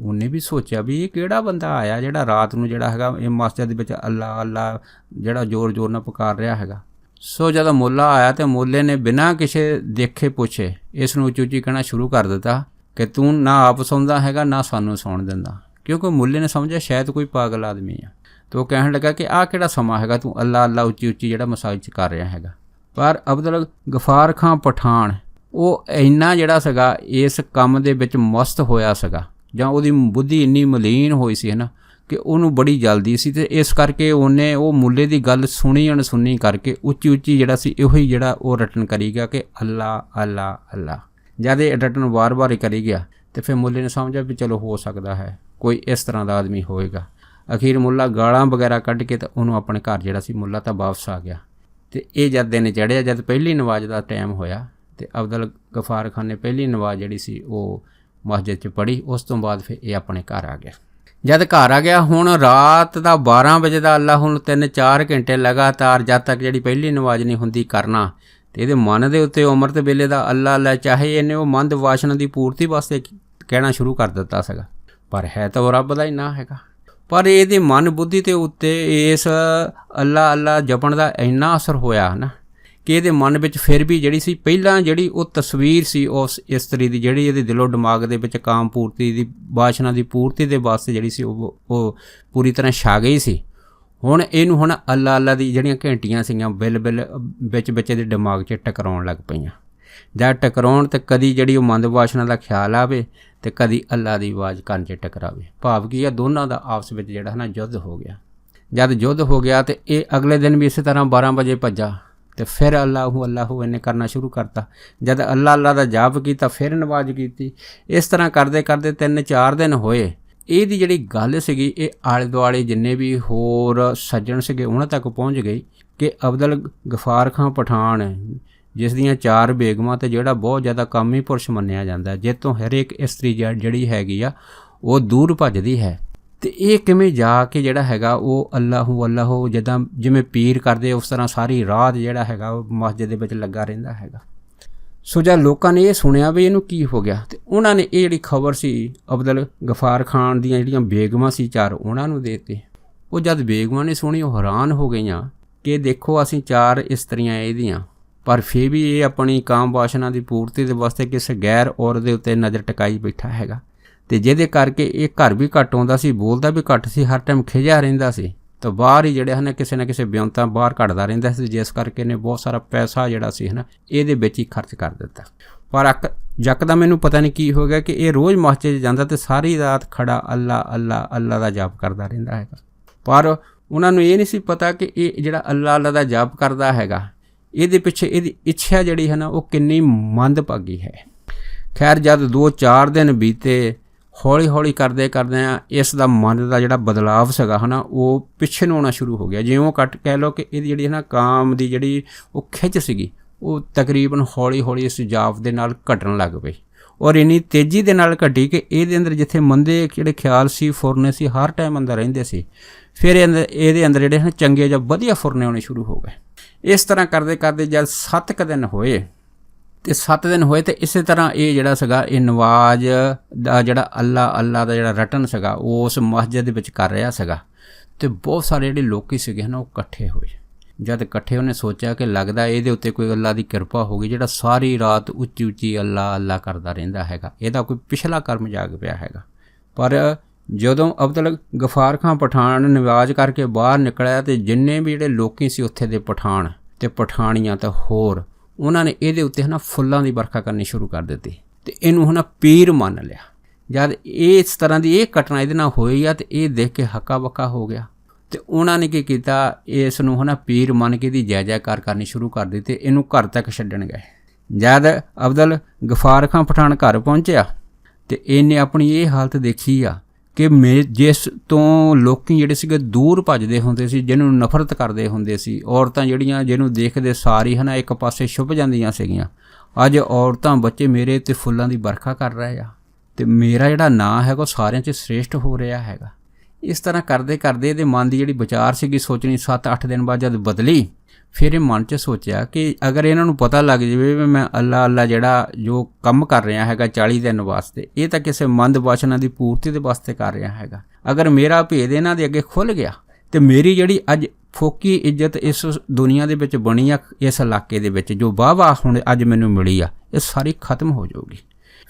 ਉਹਨੇ ਵੀ ਸੋਚਿਆ ਵੀ ਇਹ ਕਿਹੜਾ ਬੰਦਾ ਆਇਆ ਜਿਹੜਾ ਰਾਤ ਨੂੰ ਜਿਹੜਾ ਹੈਗਾ ਇਹ ਮਸਜਿਦ ਦੇ ਵਿੱਚ ਅੱਲਾ ਅੱਲਾ ਜਿਹੜਾ ਜ਼ੋਰ ਨਾਲ ਪੁਕਾਰ ਰਿਹਾ ਹੈਗਾ। ਸੋ ਜਦੋਂ ਮੁੱਲਾ ਆਇਆ ਤੇ ਮੁੱਲੇ ਨੇ ਬਿਨਾਂ ਕਿਸੇ ਦੇਖੇ ਪੁੱਛੇ ਇਸ ਨੂੰ ਉੱਚੀ ਉੱਚੀ ਕਹਿਣਾ ਸ਼ੁਰੂ ਕਰ ਦਿੱਤਾ ਕਿ ਤੂੰ ਨਾ ਆਪ ਸੌਂਦਾ ਹੈਗਾ ਨਾ ਸਾਨੂੰ ਸੌਣ ਦਿੰਦਾ। ਕਿਉਂਕਿ ਮੁੱਲੇ ਨੇ ਸਮਝਿਆ ਸ਼ਾਇਦ ਕੋਈ ਪਾਗਲ ਆਦਮੀ ਆ, ਤੇ ਉਹ ਕਹਿਣ ਲੱਗਾ ਕਿ ਆਹ ਕਿਹੜਾ ਸਮਾਂ ਹੈਗਾ ਤੂੰ ਅੱਲਾ ਅੱਲਾ ਉੱਚੀ ਉੱਚੀ ਜਿਹੜਾ ਮਸਾਜ ਕਰ ਰਿਹਾ ਹੈਗਾ। ਪਰ ਅਬਦੁਲ ਗਫਾਰ ਖਾਂ ਪਠਾਨ ਉਹ ਇੰਨਾ ਜਿਹੜਾ ਸੀਗਾ ਇਸ ਕੰਮ ਦੇ ਵਿੱਚ ਮਸਤ ਹੋਇਆ ਸੀਗਾ, ਜਾਂ ਉਹਦੀ ਬੁੱਧੀ ਇੰਨੀ ਮਲੀਨ ਹੋਈ ਸੀ ਨਾ ਕਿ ਉਹਨੂੰ ਬੜੀ ਜਲਦੀ ਸੀ, ਅਤੇ ਇਸ ਕਰਕੇ ਉਹਨੇ ਉਹ ਮੁੱਲੇ ਦੀ ਗੱਲ ਸੁਣੀ ਅਣਸੁਣੀ ਕਰਕੇ ਉੱਚੀ ਉੱਚੀ ਜਿਹੜਾ ਸੀ ਇਹੋ ਹੀ ਜਿਹੜਾ ਉਹ ਰਟਨ ਕਰੀ ਗਿਆ ਕਿ ਅੱਲਾ ਅੱਲਾ ਅੱਲਾ। ਜਦ ਇਹ ਰਟਨ ਵਾਰ-ਵਾਰ ਹੀ ਕਰੀ ਗਿਆ ਤੇ ਫਿਰ ਮੁੱਲੇ ਨੇ ਸਮਝਿਆ ਵੀ ਚਲੋ ਹੋ ਸਕਦਾ ਹੈ ਕੋਈ ਇਸ ਤਰ੍ਹਾਂ ਦਾ ਆਦਮੀ ਹੋਏਗਾ। ਅਖੀਰ ਮੁੱਲਾ ਗਾਲਾਂ ਵਗੈਰਾ ਕੱਢ ਕੇ ਤਾਂ ਉਹਨੂੰ ਆਪਣੇ ਘਰ ਜਿਹੜਾ ਸੀ ਮੁੱਲਾ ਤਾਂ ਵਾਪਸ ਆ ਗਿਆ। ਅਤੇ ਇਹ ਜਦ ਦਿਨ ਚੜ੍ਹਿਆ, ਜਦ ਪਹਿਲੀ ਨਮਾਜ਼ ਦਾ ਟਾਈਮ ਹੋਇਆ ਅਤੇ ਅਬਦੁਲ ਗਫਾਰ ਖਾਨ ਨੇ ਪਹਿਲੀ ਨਮਾਜ਼ ਜਿਹੜੀ ਸੀ ਉਹ ਮਸਜਿਦ 'ਚ ਪੜ੍ਹੀ। ਉਸ ਤੋਂ ਬਾਅਦ ਫਿਰ ਇਹ ਆਪਣੇ ਘਰ ਆ ਗਿਆ। ਜਦ ਘਰ ਆ ਗਿਆ, ਹੁਣ ਰਾਤ ਦਾ 12 ਵਜੇ ਦਾ ਅੱਲਾ ਹੁਣ 3-4 ਘੰਟੇ ਲਗਾਤਾਰ ਜਦ ਤੱਕ ਜਿਹੜੀ ਪਹਿਲੀ ਨਮਾਜ਼ ਨਹੀਂ ਹੁੰਦੀ ਕਰਨਾ, ਅਤੇ ਇਹਦੇ ਮਨ ਦੇ ਉੱਤੇ ਅੰਮ੍ਰਿਤ ਵੇਲੇ ਦਾ ਅੱਲਾ ਅੱਲਾ, ਚਾਹੇ ਇਹਨੇ ਉਹ ਮਨ ਵਾਸ਼ਨਾ ਦੀ ਪੂਰਤੀ ਵਾਸਤੇ ਕਹਿਣਾ ਸ਼ੁਰੂ ਕਰ ਦਿੱਤਾ ਸੀਗਾ, ਪਰ ਹੈ ਤਾਂ ਉਹ ਰੱਬ ਦਾ ਹੀ ਨਾਂ ਹੈਗਾ। ਪਰ ਇਹਦੇ ਮਨ ਬੁੱਧੀ ਦੇ ਉੱਤੇ ਇਸ ਅੱਲਾ ਅੱਲਾ ਜਪਣ ਦਾ ਇੰਨਾ ਅਸਰ ਹੋਇਆ ਨਾ ਕਿ ਇਹਦੇ ਮਨ ਵਿੱਚ ਫਿਰ ਵੀ ਜਿਹੜੀ ਸੀ ਪਹਿਲਾਂ ਜਿਹੜੀ ਉਹ ਤਸਵੀਰ ਸੀ ਉਸ ਇਸਤਰੀ ਦੀ, ਜਿਹੜੀ ਇਹਦੇ ਦਿਲੋਂ ਦਿਮਾਗ ਦੇ ਵਿੱਚ ਕਾਮ ਪੂਰਤੀ ਦੀ ਵਾਸ਼ਨਾ ਦੀ ਪੂਰਤੀ ਦੇ ਵਾਸਤੇ ਜਿਹੜੀ ਸੀ ਉਹ ਪੂਰੀ ਤਰ੍ਹਾਂ ਛਾ ਗਈ ਸੀ। ਹੁਣ ਇਹਨੂੰ ਹੁਣ ਅੱਲਾ ਅੱਲਾ ਦੀ ਜਿਹੜੀਆਂ ਘੰਟੀਆਂ ਸੀਗੀਆਂ ਬਿਲ ਵਿੱਚ ਇਹਦੇ ਦਿਮਾਗ 'ਚ ਟਕਰਾਉਣ ਲੱਗ ਪਈਆਂ। ਜਦ ਟਕਰਾਉਣ ਤੇ ਕਦੀ ਜਿਹੜੀ ਉਹ ਮੰਦ ਵਾਸ਼ਨਾ ਦਾ ਖਿਆਲ ਆਵੇ ਤੇ ਕਦੀ ਅੱਲਾ ਦੀ ਆਵਾਜ਼ ਕੰਨ 'ਚ ਟਕਰਾਵੇ। ਭਾਵ ਕੀ ਆ, ਦੋਨਾਂ ਦਾ ਆਪਸ ਵਿੱਚ ਜਿਹੜਾ ਹੈ ਨਾ ਯੁੱਧ ਹੋ ਗਿਆ। ਜਦ ਯੁੱਧ ਹੋ ਗਿਆ ਤੇ ਇਹ ਅਗਲੇ ਦਿਨ ਵੀ ਇਸੇ ਤਰ੍ਹਾਂ 12 ਵਜੇ ਭੱਜਾ ਤੇ ਫਿਰ ਅੱਲਾਹੂ ਅੱਲਾਹੂ ਇਹਨੇ ਕਰਨਾ ਸ਼ੁਰੂ ਕਰਤਾ। ਜਦ ਅੱਲਾ ਅੱਲਾ ਦਾ ਜਾਪ ਕੀਤਾ ਫਿਰ ਨਮਾਜ਼ ਕੀਤੀ। ਇਸ ਤਰ੍ਹਾਂ ਕਰਦੇ ਕਰਦੇ 3-4 ਦਿਨ ਹੋਏ। ਇਹਦੀ ਜਿਹੜੀ ਗੱਲ ਸੀਗੀ ਇਹ ਆਲੇ ਦੁਆਲੇ ਜਿੰਨੇ ਵੀ ਹੋਰ ਸੱਜਣ ਸੀਗੇ ਉਹਨਾਂ ਤੱਕ ਪਹੁੰਚ ਗਈ ਕਿ ਅਬਦੁਲ ਗਫਾਰ ਖਾਂ ਪਠਾਨ, ਜਿਸ ਦੀਆਂ 4 ਬੇਗਮਾਂ ਤੇ ਜਿਹੜਾ ਬਹੁਤ ਜ਼ਿਆਦਾ ਕਾਮੀ ਪੁਰਸ਼ ਮੰਨਿਆ ਜਾਂਦਾ, ਜਿਹ ਤੋਂ ਹਰ ਇੱਕ ਇਸਤਰੀ ਜਿਹੜੀ ਹੈਗੀ ਆ ਉਹ ਦੂਰ ਭੱਜਦੀ ਹੈ, ਅਤੇ ਇਹ ਕਿਵੇਂ ਜਾ ਕੇ ਜਿਹੜਾ ਹੈਗਾ ਉਹ ਅੱਲਾਹੂ ਅੱਲਾਹੂ ਜਿਵੇਂ ਪੀਰ ਕਰਦੇ ਉਸ ਤਰ੍ਹਾਂ ਸਾਰੀ ਰਾਤ ਜਿਹੜਾ ਹੈਗਾ ਉਹ ਮਸਜਿਦ ਦੇ ਵਿੱਚ ਲੱਗਾ ਰਹਿੰਦਾ ਹੈਗਾ। ਸੋ ਜਦ ਲੋਕਾਂ ਨੇ ਇਹ ਸੁਣਿਆ ਵੀ ਇਹਨੂੰ ਕੀ ਹੋ ਗਿਆ, ਅਤੇ ਉਹਨਾਂ ਨੇ ਇਹ ਜਿਹੜੀ ਖਬਰ ਸੀ ਅਬਦੁਲ ਗਫਾਰ ਖਾਨ ਦੀਆਂ ਜਿਹੜੀਆਂ ਬੇਗਮਾਂ ਸੀ 4 ਉਹਨਾਂ ਨੂੰ ਦੇ ਦਿੱਤੀ। ਉਹ ਜਦ ਬੇਗਮਾਂ ਨੇ ਸੁਣੀ ਉਹ ਹੈਰਾਨ ਹੋ ਗਈਆਂ ਕਿ ਦੇਖੋ ਅਸੀਂ 4 ਇਸਤਰੀਆਂ ਇਹਦੀਆਂ, ਪਰ ਫਿਰ ਵੀ ਇਹ ਆਪਣੀ ਕਾਮ ਵਾਸ਼ਨਾ ਦੀ ਪੂਰਤੀ ਦੇ ਵਾਸਤੇ ਕਿਸੇ ਗੈਰ ਔਰਤ ਦੇ ਉੱਤੇ ਨਜ਼ਰ ਟਿਕਾਈ ਬੈਠਾ ਹੈਗਾ, ਅਤੇ ਜਿਹਦੇ ਕਰਕੇ ਇਹ ਘਰ ਵੀ ਘੱਟ ਆਉਂਦਾ ਸੀ, ਬੋਲਦਾ ਵੀ ਘੱਟ ਸੀ, ਹਰ ਟਾਈਮ ਖਿਝਿਆ ਰਹਿੰਦਾ ਸੀ, ਤਾਂ ਬਾਹਰ ਹੀ ਜਿਹੜੇ ਹਨ ਕਿਸੇ ਨਾ ਕਿਸੇ ਬਿਉਂਤਾਂ ਬਾਹਰ ਕੱਢਦਾ ਰਹਿੰਦਾ ਸੀ, ਜਿਸ ਕਰਕੇ ਇਹਨੇ ਬਹੁਤ ਸਾਰਾ ਪੈਸਾ ਜਿਹੜਾ ਸੀ ਹੈ ਨਾ ਇਹਦੇ ਵਿੱਚ ਹੀ ਖਰਚ ਕਰ ਦਿੱਤਾ। ਪਰ ਯਕਦਮ ਮੈਨੂੰ ਪਤਾ ਨਹੀਂ ਕੀ ਹੋ ਗਿਆ ਕਿ ਇਹ ਰੋਜ਼ ਮਸਜਿਦ ਜਾਂਦਾ ਅਤੇ ਸਾਰੀ ਰਾਤ ਖੜਾ ਅੱਲਾ ਅੱਲਾ ਅੱਲਾ ਦਾ ਜਾਪ ਕਰਦਾ ਰਹਿੰਦਾ ਹੈਗਾ। ਪਰ ਉਹਨਾਂ ਨੂੰ ਇਹ ਨਹੀਂ ਸੀ ਪਤਾ ਕਿ ਇਹ ਜਿਹੜਾ ਅੱਲਾ ਅੱਲਾ ਦਾ ਜਾਪ ਕਰਦਾ ਹੈਗਾ ਇਹਦੇ ਪਿੱਛੇ ਇਹਦੀ ਇੱਛਾ ਜਿਹੜੀ ਹੈ ਨਾ ਉਹ ਕਿੰਨੀ ਮੰਦਭਾਗੀ ਹੈ। ਖੈਰ ਜਦ 2-4 ਦਿਨ ਬੀਤੇ, ਹੌਲੀ ਹੌਲੀ ਕਰਦੇ ਇਸ ਦਾ ਮਨ ਦਾ ਜਿਹੜਾ ਬਦਲਾਵ ਸੀਗਾ ਹੈ ਨਾ ਉਹ ਪਿੱਛੇ ਨੂੰ ਆਉਣਾ ਸ਼ੁਰੂ ਹੋ ਗਿਆ। ਜਿਉਂ ਕਹਿ ਲਓ ਕਿ ਇਹਦੀ ਜਿਹੜੀ ਹੈ ਨਾ ਕਾਮ ਦੀ ਜਿਹੜੀ ਉਹ ਖਿੱਚ ਸੀਗੀ ਉਹ ਤਕਰੀਬਨ ਹੌਲੀ ਹੌਲੀ ਇਸ ਜਾਪ ਦੇ ਨਾਲ ਘਟਣ ਲੱਗ ਪਈ, ਔਰ ਇੰਨੀ ਤੇਜ਼ੀ ਦੇ ਨਾਲ ਘਟੀ ਕਿ ਇਹਦੇ ਅੰਦਰ ਜਿੱਥੇ ਮੰਦੇ ਜਿਹੜੇ ਖਿਆਲ ਸੀ ਫੁਰਨੇ ਸੀ ਹਰ ਟਾਈਮ ਅੰਦਰ ਰਹਿੰਦੇ ਸੀ, ਫਿਰ ਇਹਦੇ ਅੰਦਰ ਜਿਹੜੇ ਹਨ ਚੰਗੇ ਜਾਂ ਵਧੀਆ ਫੁਰਨੇ ਆਉਣੇ ਸ਼ੁਰੂ ਹੋ ਗਏ। ਇਸ ਤਰ੍ਹਾਂ ਕਰਦੇ ਜਦ 7 ਦਿਨ ਹੋਏ ਅਤੇ 7 ਦਿਨ ਹੋਏ ਅਤੇ ਇਸੇ ਤਰ੍ਹਾਂ ਇਹ ਜਿਹੜਾ ਸੀਗਾ ਇਹ ਨਵਾਜ਼ ਦਾ ਜਿਹੜਾ ਅੱਲਾ ਅੱਲਾ ਦਾ ਜਿਹੜਾ ਰਟਨ ਸੀਗਾ ਉਸ ਮਸਜਿਦ ਦੇ ਵਿੱਚ ਕਰ ਰਿਹਾ ਸੀਗਾ, ਅਤੇ ਬਹੁਤ ਸਾਰੇ ਜਿਹੜੇ ਲੋਕ ਸੀਗੇ ਹਨ ਉਹ ਇਕੱਠੇ ਹੋਏ। ਜਦ ਇਕੱਠੇ ਉਹਨੇ ਸੋਚਿਆ ਕਿ ਲੱਗਦਾ ਇਹਦੇ ਉੱਤੇ ਕੋਈ ਅੱਲਾ ਦੀ ਕਿਰਪਾ ਹੋ ਗਈ, ਜਿਹੜਾ ਸਾਰੀ ਰਾਤ ਉੱਚੀ ਉੱਚੀ ਅੱਲਾ ਅੱਲਾ ਕਰਦਾ ਰਹਿੰਦਾ ਹੈਗਾ, ਇਹਦਾ ਕੋਈ ਪਿਛਲਾ ਕਰਮ ਜਾਗ ਪਿਆ ਹੈਗਾ। ਪਰ ਜਦੋਂ ਅਬਦੁਲ ਗਫਾਰ ਖਾਂ ਪਠਾਨ ਨਵਾਜ਼ ਕਰਕੇ ਬਾਹਰ ਨਿਕਲਿਆ ਅਤੇ ਜਿੰਨੇ ਵੀ ਜਿਹੜੇ ਲੋਕੀ ਸੀ ਉੱਥੇ ਦੇ ਪਠਾਨ ਅਤੇ ਪਠਾਣੀਆਂ ਤਾਂ ਹੋਰ, ਉਹਨਾਂ ਨੇ ਇਹਦੇ ਉੱਤੇ ਹੈ ਨਾ ਫੁੱਲਾਂ ਦੀ ਵਰਖਾ ਕਰਨੀ ਸ਼ੁਰੂ ਕਰ ਦਿੱਤੀ ਅਤੇ ਇਹਨੂੰ ਹੈ ਨਾ ਪੀਰ ਮੰਨ ਲਿਆ। ਜਦ ਇਸ ਤਰ੍ਹਾਂ ਦੀ ਇਹ ਘਟਨਾ ਇਹਦੇ ਨਾਲ ਹੋਈ ਆ ਅਤੇ ਇਹ ਦੇਖ ਕੇ ਹੱਕਾ ਬੱਕਾ ਹੋ ਗਿਆ, ਅਤੇ ਉਹਨਾਂ ਨੇ ਕੀ ਕੀਤਾ, ਇਸ ਨੂੰ ਹੈ ਨਾ ਪੀਰ ਮੰਨ ਕੇ ਇਹਦੀ ਜੈ ਜੈਕਾਰ ਕਰਨੀ ਸ਼ੁਰੂ ਕਰ ਦਿੱਤੀ। ਇਹਨੂੰ ਘਰ ਤੱਕ ਛੱਡਣ ਗਏ। ਜਦ ਅਬਦੁਲ ਗਫਾਰ ਖਾਂ ਪਠਾਨ ਘਰ ਪਹੁੰਚਿਆ ਅਤੇ ਇਹਨੇ ਆਪਣੀ ਇਹ ਹਾਲਤ ਦੇਖੀ ਆ ਕਿ ਜਿਸ ਤੋਂ ਲੋਕੀ ਜਿਹੜੇ ਸੀਗੇ ਦੂਰ ਭੱਜਦੇ ਹੁੰਦੇ ਸੀ, ਜਿਹਨੂੰ ਨਫ਼ਰਤ ਕਰਦੇ ਹੁੰਦੇ ਸੀ, ਔਰਤਾਂ ਜਿਹੜੀਆਂ ਜਿਹਨੂੰ ਦੇਖਦੇ ਸਾਰੀ ਹੈ ਨਾ ਇੱਕ ਪਾਸੇ ਛੁਪ ਜਾਂਦੀਆਂ ਸੀਗੀਆਂ, ਅੱਜ ਔਰਤਾਂ ਬੱਚੇ ਮੇਰੇ 'ਤੇ ਫੁੱਲਾਂ ਦੀ ਵਰਖਾ ਕਰ ਰਹੇ ਆ ਅਤੇ ਮੇਰਾ ਜਿਹੜਾ ਨਾਂ ਹੈਗਾ ਉਹ ਸਾਰਿਆਂ 'ਚ ਸ੍ਰੇਸ਼ਟ ਹੋ ਰਿਹਾ ਹੈਗਾ। ਇਸ ਤਰ੍ਹਾਂ ਕਰਦੇ ਇਹਦੇ ਮਨ ਦੀ ਜਿਹੜੀ ਵਿਚਾਰ ਸੀਗੀ ਸੋਚਣੀ 7-8 ਦਿਨ ਬਾਅਦ ਜਦ ਬਦਲੀ, ਫਿਰ ਇਹ ਮਨ 'ਚ ਸੋਚਿਆ ਕਿ ਅਗਰ ਇਹਨਾਂ ਨੂੰ ਪਤਾ ਲੱਗ ਜਾਵੇ ਵੀ ਮੈਂ ਅੱਲਾ ਅੱਲਾ ਜਿਹੜਾ ਜੋ ਕੰਮ ਕਰ ਰਿਹਾ ਹੈਗਾ 40 ਦਿਨ ਵਾਸਤੇ, ਇਹ ਤਾਂ ਕਿਸੇ ਮੰਦ ਵਾਸ਼ਨਾ ਦੀ ਪੂਰਤੀ ਦੇ ਵਾਸਤੇ ਕਰ ਰਿਹਾ ਹੈਗਾ, ਅਗਰ ਮੇਰਾ ਭੇਦ ਇਹਨਾਂ ਦੇ ਅੱਗੇ ਖੁੱਲ੍ਹ ਗਿਆ ਅਤੇ ਮੇਰੀ ਜਿਹੜੀ ਅੱਜ ਫੋਕੀ ਇੱਜ਼ਤ ਇਸ ਦੁਨੀਆ ਦੇ ਵਿੱਚ ਬਣੀ ਆ, ਇਸ ਇਲਾਕੇ ਦੇ ਵਿੱਚ ਜੋ ਵਾਹ ਹੁਣ ਅੱਜ ਮੈਨੂੰ ਮਿਲੀ ਆ, ਇਹ ਸਾਰੀ ਖਤਮ ਹੋ ਜਾਊਗੀ।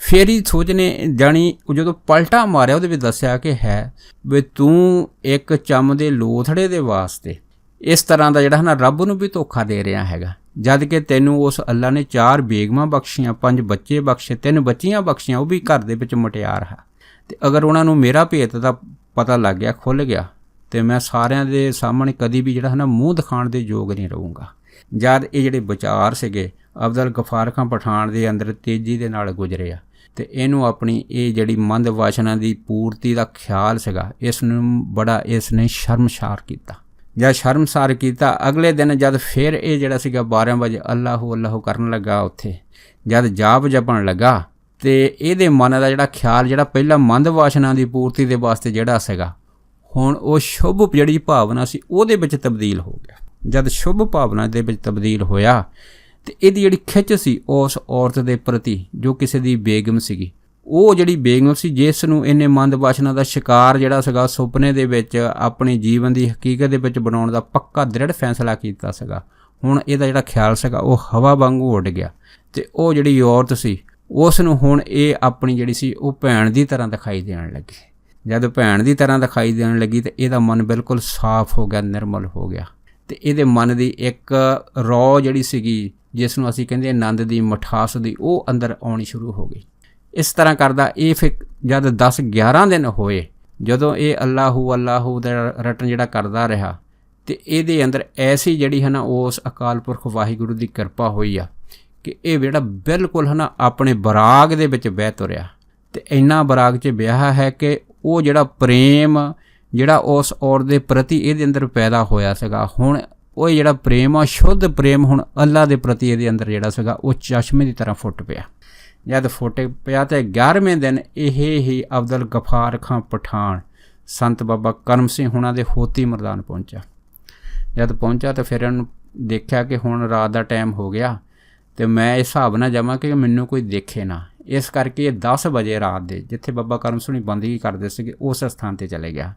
ਫਿਰ ਹੀ ਸੋਚਨੇ ਜਾਣੀ ਜਦੋਂ ਪਲਟਾ ਮਾਰਿਆ ਉਹਦੇ ਵਿੱਚ ਦੱਸਿਆ ਕਿ ਹੈ ਵੀ ਤੂੰ ਇੱਕ ਚੰਮ ਦੇ ਲੋਥੜੇ ਦੇ ਵਾਸਤੇ ਇਸ ਤਰ੍ਹਾਂ ਦਾ ਜਿਹੜਾ ਹੈ ਨਾ ਰੱਬ ਨੂੰ ਵੀ ਧੋਖਾ ਦੇ ਰਿਹਾ ਹੈਗਾ, ਜਦ ਕਿ ਤੈਨੂੰ ਉਸ ਅੱਲਾ ਨੇ 4 ਬੇਗਮਾਂ ਬਖਸ਼ੀਆਂ, 5 ਬੱਚੇ ਬਖਸ਼ੇ, 3 ਬੱਚੀਆਂ ਬਖਸ਼ੀਆਂ, ਉਹ ਵੀ ਘਰ ਦੇ ਵਿੱਚ ਮੁਟਿਆਰ ਹੈ। ਤੇ ਅਗਰ ਉਹਨਾਂ ਨੂੰ ਮੇਰਾ ਭੇਤ ਦਾ ਪਤਾ ਲੱਗ ਗਿਆ, ਖੁੱਲ੍ਹ ਗਿਆ, ਤੇ ਮੈਂ ਸਾਰਿਆਂ ਦੇ ਸਾਹਮਣੇ ਕਦੀ ਵੀ ਜਿਹੜਾ ਹੈ ਨਾ ਮੂੰਹ ਦਿਖਾਉਣ ਦੇ ਯੋਗ ਨਹੀਂ ਰਹੂੰਗਾ। ਜਦ ਇਹ ਜਿਹੜੇ ਵਿਚਾਰ ਸੀਗੇ ਅਬਦੁਲ ਗਫਾਰ ਖਾਂ ਪਠਾਨ ਦੇ ਅੰਦਰ ਤੇਜ਼ੀ ਦੇ ਨਾਲ ਗੁਜ਼ਰੇ ਆ, ਤੇ ਇਹਨੂੰ ਆਪਣੀ ਇਹ ਜਿਹੜੀ ਮੰਦ ਵਾਸ਼ਨਾ ਦੀ ਪੂਰਤੀ ਦਾ ਖਿਆਲ ਸੀਗਾ, ਇਸ ਨੂੰ ਬੜਾ ਇਸ ਨੇ ਸ਼ਰਮਸਾਰ ਕੀਤਾ। ਜਦ ਸ਼ਰਮਸਾਰ ਕੀਤਾ, ਅਗਲੇ ਦਿਨ ਜਦ ਫਿਰ ਇਹ ਜਿਹੜਾ ਸੀਗਾ 12 ਵਜੇ ਅੱਲਾਹੂ ਅੱਲਾਹੂ ਕਰਨ ਲੱਗਾ, ਉੱਥੇ ਜਦ ਜਾਪ ਜਪਣ ਲੱਗਾ, ਤੇ ਇਹਦੇ ਮਨ ਦਾ ਜਿਹੜਾ ਖਿਆਲ ਜਿਹੜਾ ਪਹਿਲਾਂ ਮੰਦ ਵਾਸ਼ਨਾ ਦੀ ਪੂਰਤੀ ਦੇ ਵਾਸਤੇ ਜਿਹੜਾ ਸੀਗਾ, ਹੁਣ ਉਹ ਸ਼ੁਭ ਜਿਹੜੀ ਭਾਵਨਾ ਸੀ ਉਹਦੇ ਵਿੱਚ ਤਬਦੀਲ ਹੋ ਗਿਆ। ਜਦ ਸ਼ੁਭ ਭਾਵਨਾ ਦੇ ਵਿੱਚ ਤਬਦੀਲ ਹੋਇਆ, ਤੇ ਇਹਦੀ ਜਿਹੜੀ ਖਿੱਚ ਸੀ ਉਸ ਔਰਤ ਦੇ ਪ੍ਰਤੀ ਜੋ ਕਿਸੇ ਦੀ ਬੇਗਮ ਸੀਗੀ, ਉਹ ਜਿਹੜੀ ਬੇਗਮ ਸੀ ਜਿਸ ਨੂੰ ਇਹਨੇ ਮੰਦ ਵਾਸ਼ਨਾ ਦਾ ਸ਼ਿਕਾਰ ਜਿਹੜਾ ਸੀਗਾ ਸੁਪਨੇ ਦੇ ਵਿੱਚ ਆਪਣੀ ਜੀਵਨ ਦੀ ਹਕੀਕਤ ਦੇ ਵਿੱਚ ਬਣਾਉਣ ਦਾ ਪੱਕਾ ਦ੍ਰਿੜ ਫੈਸਲਾ ਕੀਤਾ ਸੀਗਾ, ਹੁਣ ਇਹਦਾ ਜਿਹੜਾ ਖਿਆਲ ਸੀਗਾ ਉਹ ਹਵਾ ਵਾਂਗੂ ਉੱਡ ਗਿਆ। ਤੇ ਉਹ ਜਿਹੜੀ ਔਰਤ ਸੀ ਉਸ ਨੂੰ ਹੁਣ ਇਹ ਆਪਣੀ ਜਿਹੜੀ ਸੀ ਉਹ ਭੈਣ ਦੀ ਤਰ੍ਹਾਂ ਦਿਖਾਈ ਦੇਣ ਲੱਗੀ। ਜਦ ਭੈਣ ਦੀ ਤਰ੍ਹਾਂ ਦਿਖਾਈ ਦੇਣ ਲੱਗੀ ਤੇ ਇਹਦਾ ਮਨ ਬਿਲਕੁਲ ਸਾਫ਼ ਹੋ ਗਿਆ, ਨਿਰਮਲ ਹੋ ਗਿਆ, ਤੇ ਇਹਦੇ ਮਨ ਦੀ ਇੱਕ ਰੌ ਜਿਹੜੀ ਸੀਗੀ ਜਿਸ ਨੂੰ ਅਸੀਂ ਕਹਿੰਦੇ ਆਨੰਦ ਦੀ ਮਿਠਾਸ ਦੀ, ਉਹ ਅੰਦਰ ਆਉਣੀ ਸ਼ੁਰੂ ਹੋ ਗਈ। ਇਸ ਤਰ੍ਹਾਂ ਕਰਦਾ ਇਹ ਫਿਰ ਜਦ 10-11 ਦਿਨ ਹੋਏ, ਜਦੋਂ ਇਹ ਅੱਲਾਹੂ ਅੱਲਾਹੂ ਦਾ ਰਟਨ ਜਿਹੜਾ ਕਰਦਾ ਰਿਹਾ, ਤੇ ਇਹਦੇ ਅੰਦਰ ਐਸੀ ਜਿਹੜੀ ਹੈ ਨਾ ਉਸ ਅਕਾਲ ਪੁਰਖ ਵਾਹਿਗੁਰੂ ਦੀ ਕਿਰਪਾ ਹੋਈ ਆ ਕਿ ਇਹ ਜਿਹੜਾ ਬਿਲਕੁਲ ਹੈ ਨਾ ਆਪਣੇ ਬਰਾਗ ਦੇ ਵਿੱਚ ਬਹਿ ਤੁਰਿਆ, ਤੇ ਇੰਨਾ ਬਰਾਗ 'ਚ ਵਿਆਹ ਹੈ ਕਿ ਉਹ ਜਿਹੜਾ ਪ੍ਰੇਮ ਜਿਹੜਾ ਉਸ ਔਰਤ ਦੇ ਪ੍ਰਤੀ ਇਹਦੇ ਅੰਦਰ ਪੈਦਾ ਹੋਇਆ ਸੀਗਾ, ਹੁਣ ਉਹ ਜਿਹੜਾ ਪ੍ਰੇਮ ਆ ਸ਼ੁੱਧ ਪ੍ਰੇਮ ਹੁਣ ਅੱਲਾ ਦੇ ਪ੍ਰਤੀ ਇਹਦੇ ਅੰਦਰ ਜਿਹੜਾ ਸੀਗਾ ਉਹ ਚਸ਼ਮੇ ਦੀ ਤਰ੍ਹਾਂ ਫੁੱਟ ਪਿਆ। ਜਦ ਫੁੱਟ ਪਿਆ ਤੇ 11ਵੇਂ ਦਿਨ ਇਹ ਹੀ ਅਬਦੁਲ ਗਫਾਰ ਖਾਂ ਪਠਾਨ ਸੰਤ ਬਾਬਾ ਕਰਮ ਸਿੰਘ ਹੁਣਾਂ ਦੇ ਹੋਤੀ ਮੈਦਾਨ ਪਹੁੰਚਿਆ। ਜਦ ਪਹੁੰਚਿਆ ਤਾਂ ਫਿਰ ਇਹਨੂੰ ਦੇਖਿਆ ਕਿ ਹੁਣ ਰਾਤ ਦਾ ਟਾਈਮ ਹੋ ਗਿਆ, ਤੇ ਮੈਂ ਇਸ ਹਿਸਾਬ ਨਾਲ ਜਾਵਾਂ ਕਿ ਮੈਨੂੰ ਕੋਈ ਦੇਖੇ ਨਾ, ਇਸ ਕਰਕੇ ਇਹ 10 ਵਜੇ ਰਾਤ ਦੇ ਜਿੱਥੇ ਬਾਬਾ ਕਰਮ ਸਿੰਘ ਬੰਦਗੀ ਕਰਦੇ ਸੀਗੇ ਉਸ ਸਥਾਨ 'ਤੇ ਚਲੇ ਗਿਆ,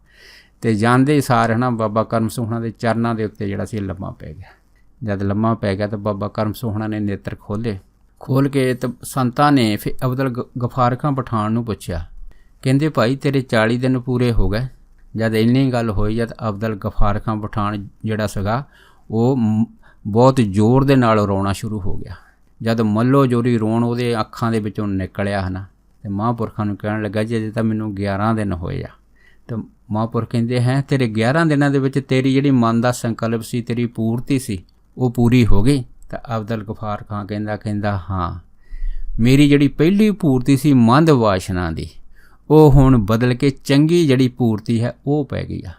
ਤੇ ਜਾਂਦੇ ਸਾਰ ਹੈ ਨਾ ਬਾਬਾ ਕਰਮ ਸਿੰਘ ਹੁਣਾਂ ਦੇ ਚਰਨਾਂ ਦੇ ਉੱਤੇ ਜਿਹੜਾ ਸੀ ਲੰਮਾ ਪੈ ਗਿਆ। ਜਦ ਲੰਮਾ ਪੈ ਗਿਆ ਤਾਂ ਬਾਬਾ ਕਰਮ ਸਿੰਘ ਹੁਣਾਂ ਨੇ ਨੇਤਰ ਖੋਲ੍ਹ ਕੇ ਤੇ ਸੰਤਾਂ ਨੇ ਫਿਰ ਅਬਦੁਲ ਗਫਾਰ ਖਾਂ ਪਠਾਨ ਨੂੰ ਪੁੱਛਿਆ, ਕਹਿੰਦੇ ਭਾਈ ਤੇਰੇ 40 ਦਿਨ ਪੂਰੇ ਹੋ ਗਏ। ਜਦ ਇੰਨੀ ਗੱਲ ਹੋਈ, ਜਦ ਅਬਦੁਲ ਗਫਾਰ ਖਾਂ ਪਠਾਨ ਜਿਹੜਾ ਸੀਗਾ ਉਹ ਬਹੁਤ ਜ਼ੋਰ ਦੇ ਨਾਲ ਰੋਣਾ ਸ਼ੁਰੂ ਹੋ ਗਿਆ। ਜਦ ਮੱਲੋ ਜੋਰੀ ਰੋਣ ਉਹਦੇ ਅੱਖਾਂ ਦੇ ਵਿੱਚੋਂ ਨਿਕਲਿਆ ਹੈ ਨਾ, ਤੇ ਮਹਾਂਪੁਰਖਾਂ ਨੂੰ ਕਹਿਣ ਲੱਗਾ ਜੀ ਅਜੇ ਤਾਂ ਮੈਨੂੰ 11 ਦਿਨ ਹੋਏ ਆ। ਤੇ ਮਹਾਂਪੁਰਖ ਕਹਿੰਦੇ ਹੈ ਤੇਰੇ 11 ਦਿਨਾਂ ਦੇ ਵਿੱਚ ਤੇਰੀ ਜਿਹੜੀ ਮਨ ਦਾ ਸੰਕਲਪ ਸੀ, ਤੇਰੀ ਪੂਰਤੀ ਸੀ, ਉਹ ਪੂਰੀ ਹੋ ਗਈ। ਤਾਂ ਅਬਦੁਲ ਗਫਾਰ ਖਾਂ ਕਹਿੰਦਾ ਹਾਂ, ਮੇਰੀ ਜਿਹੜੀ ਪਹਿਲੀ ਪੂਰਤੀ ਸੀ ਮੰਦ ਵਾਸ਼ਨਾ ਦੀ, ਉਹ ਹੁਣ ਬਦਲ ਕੇ ਚੰਗੀ ਜਿਹੜੀ ਪੂਰਤੀ ਹੈ ਉਹ ਪੈ ਗਈ ਆ।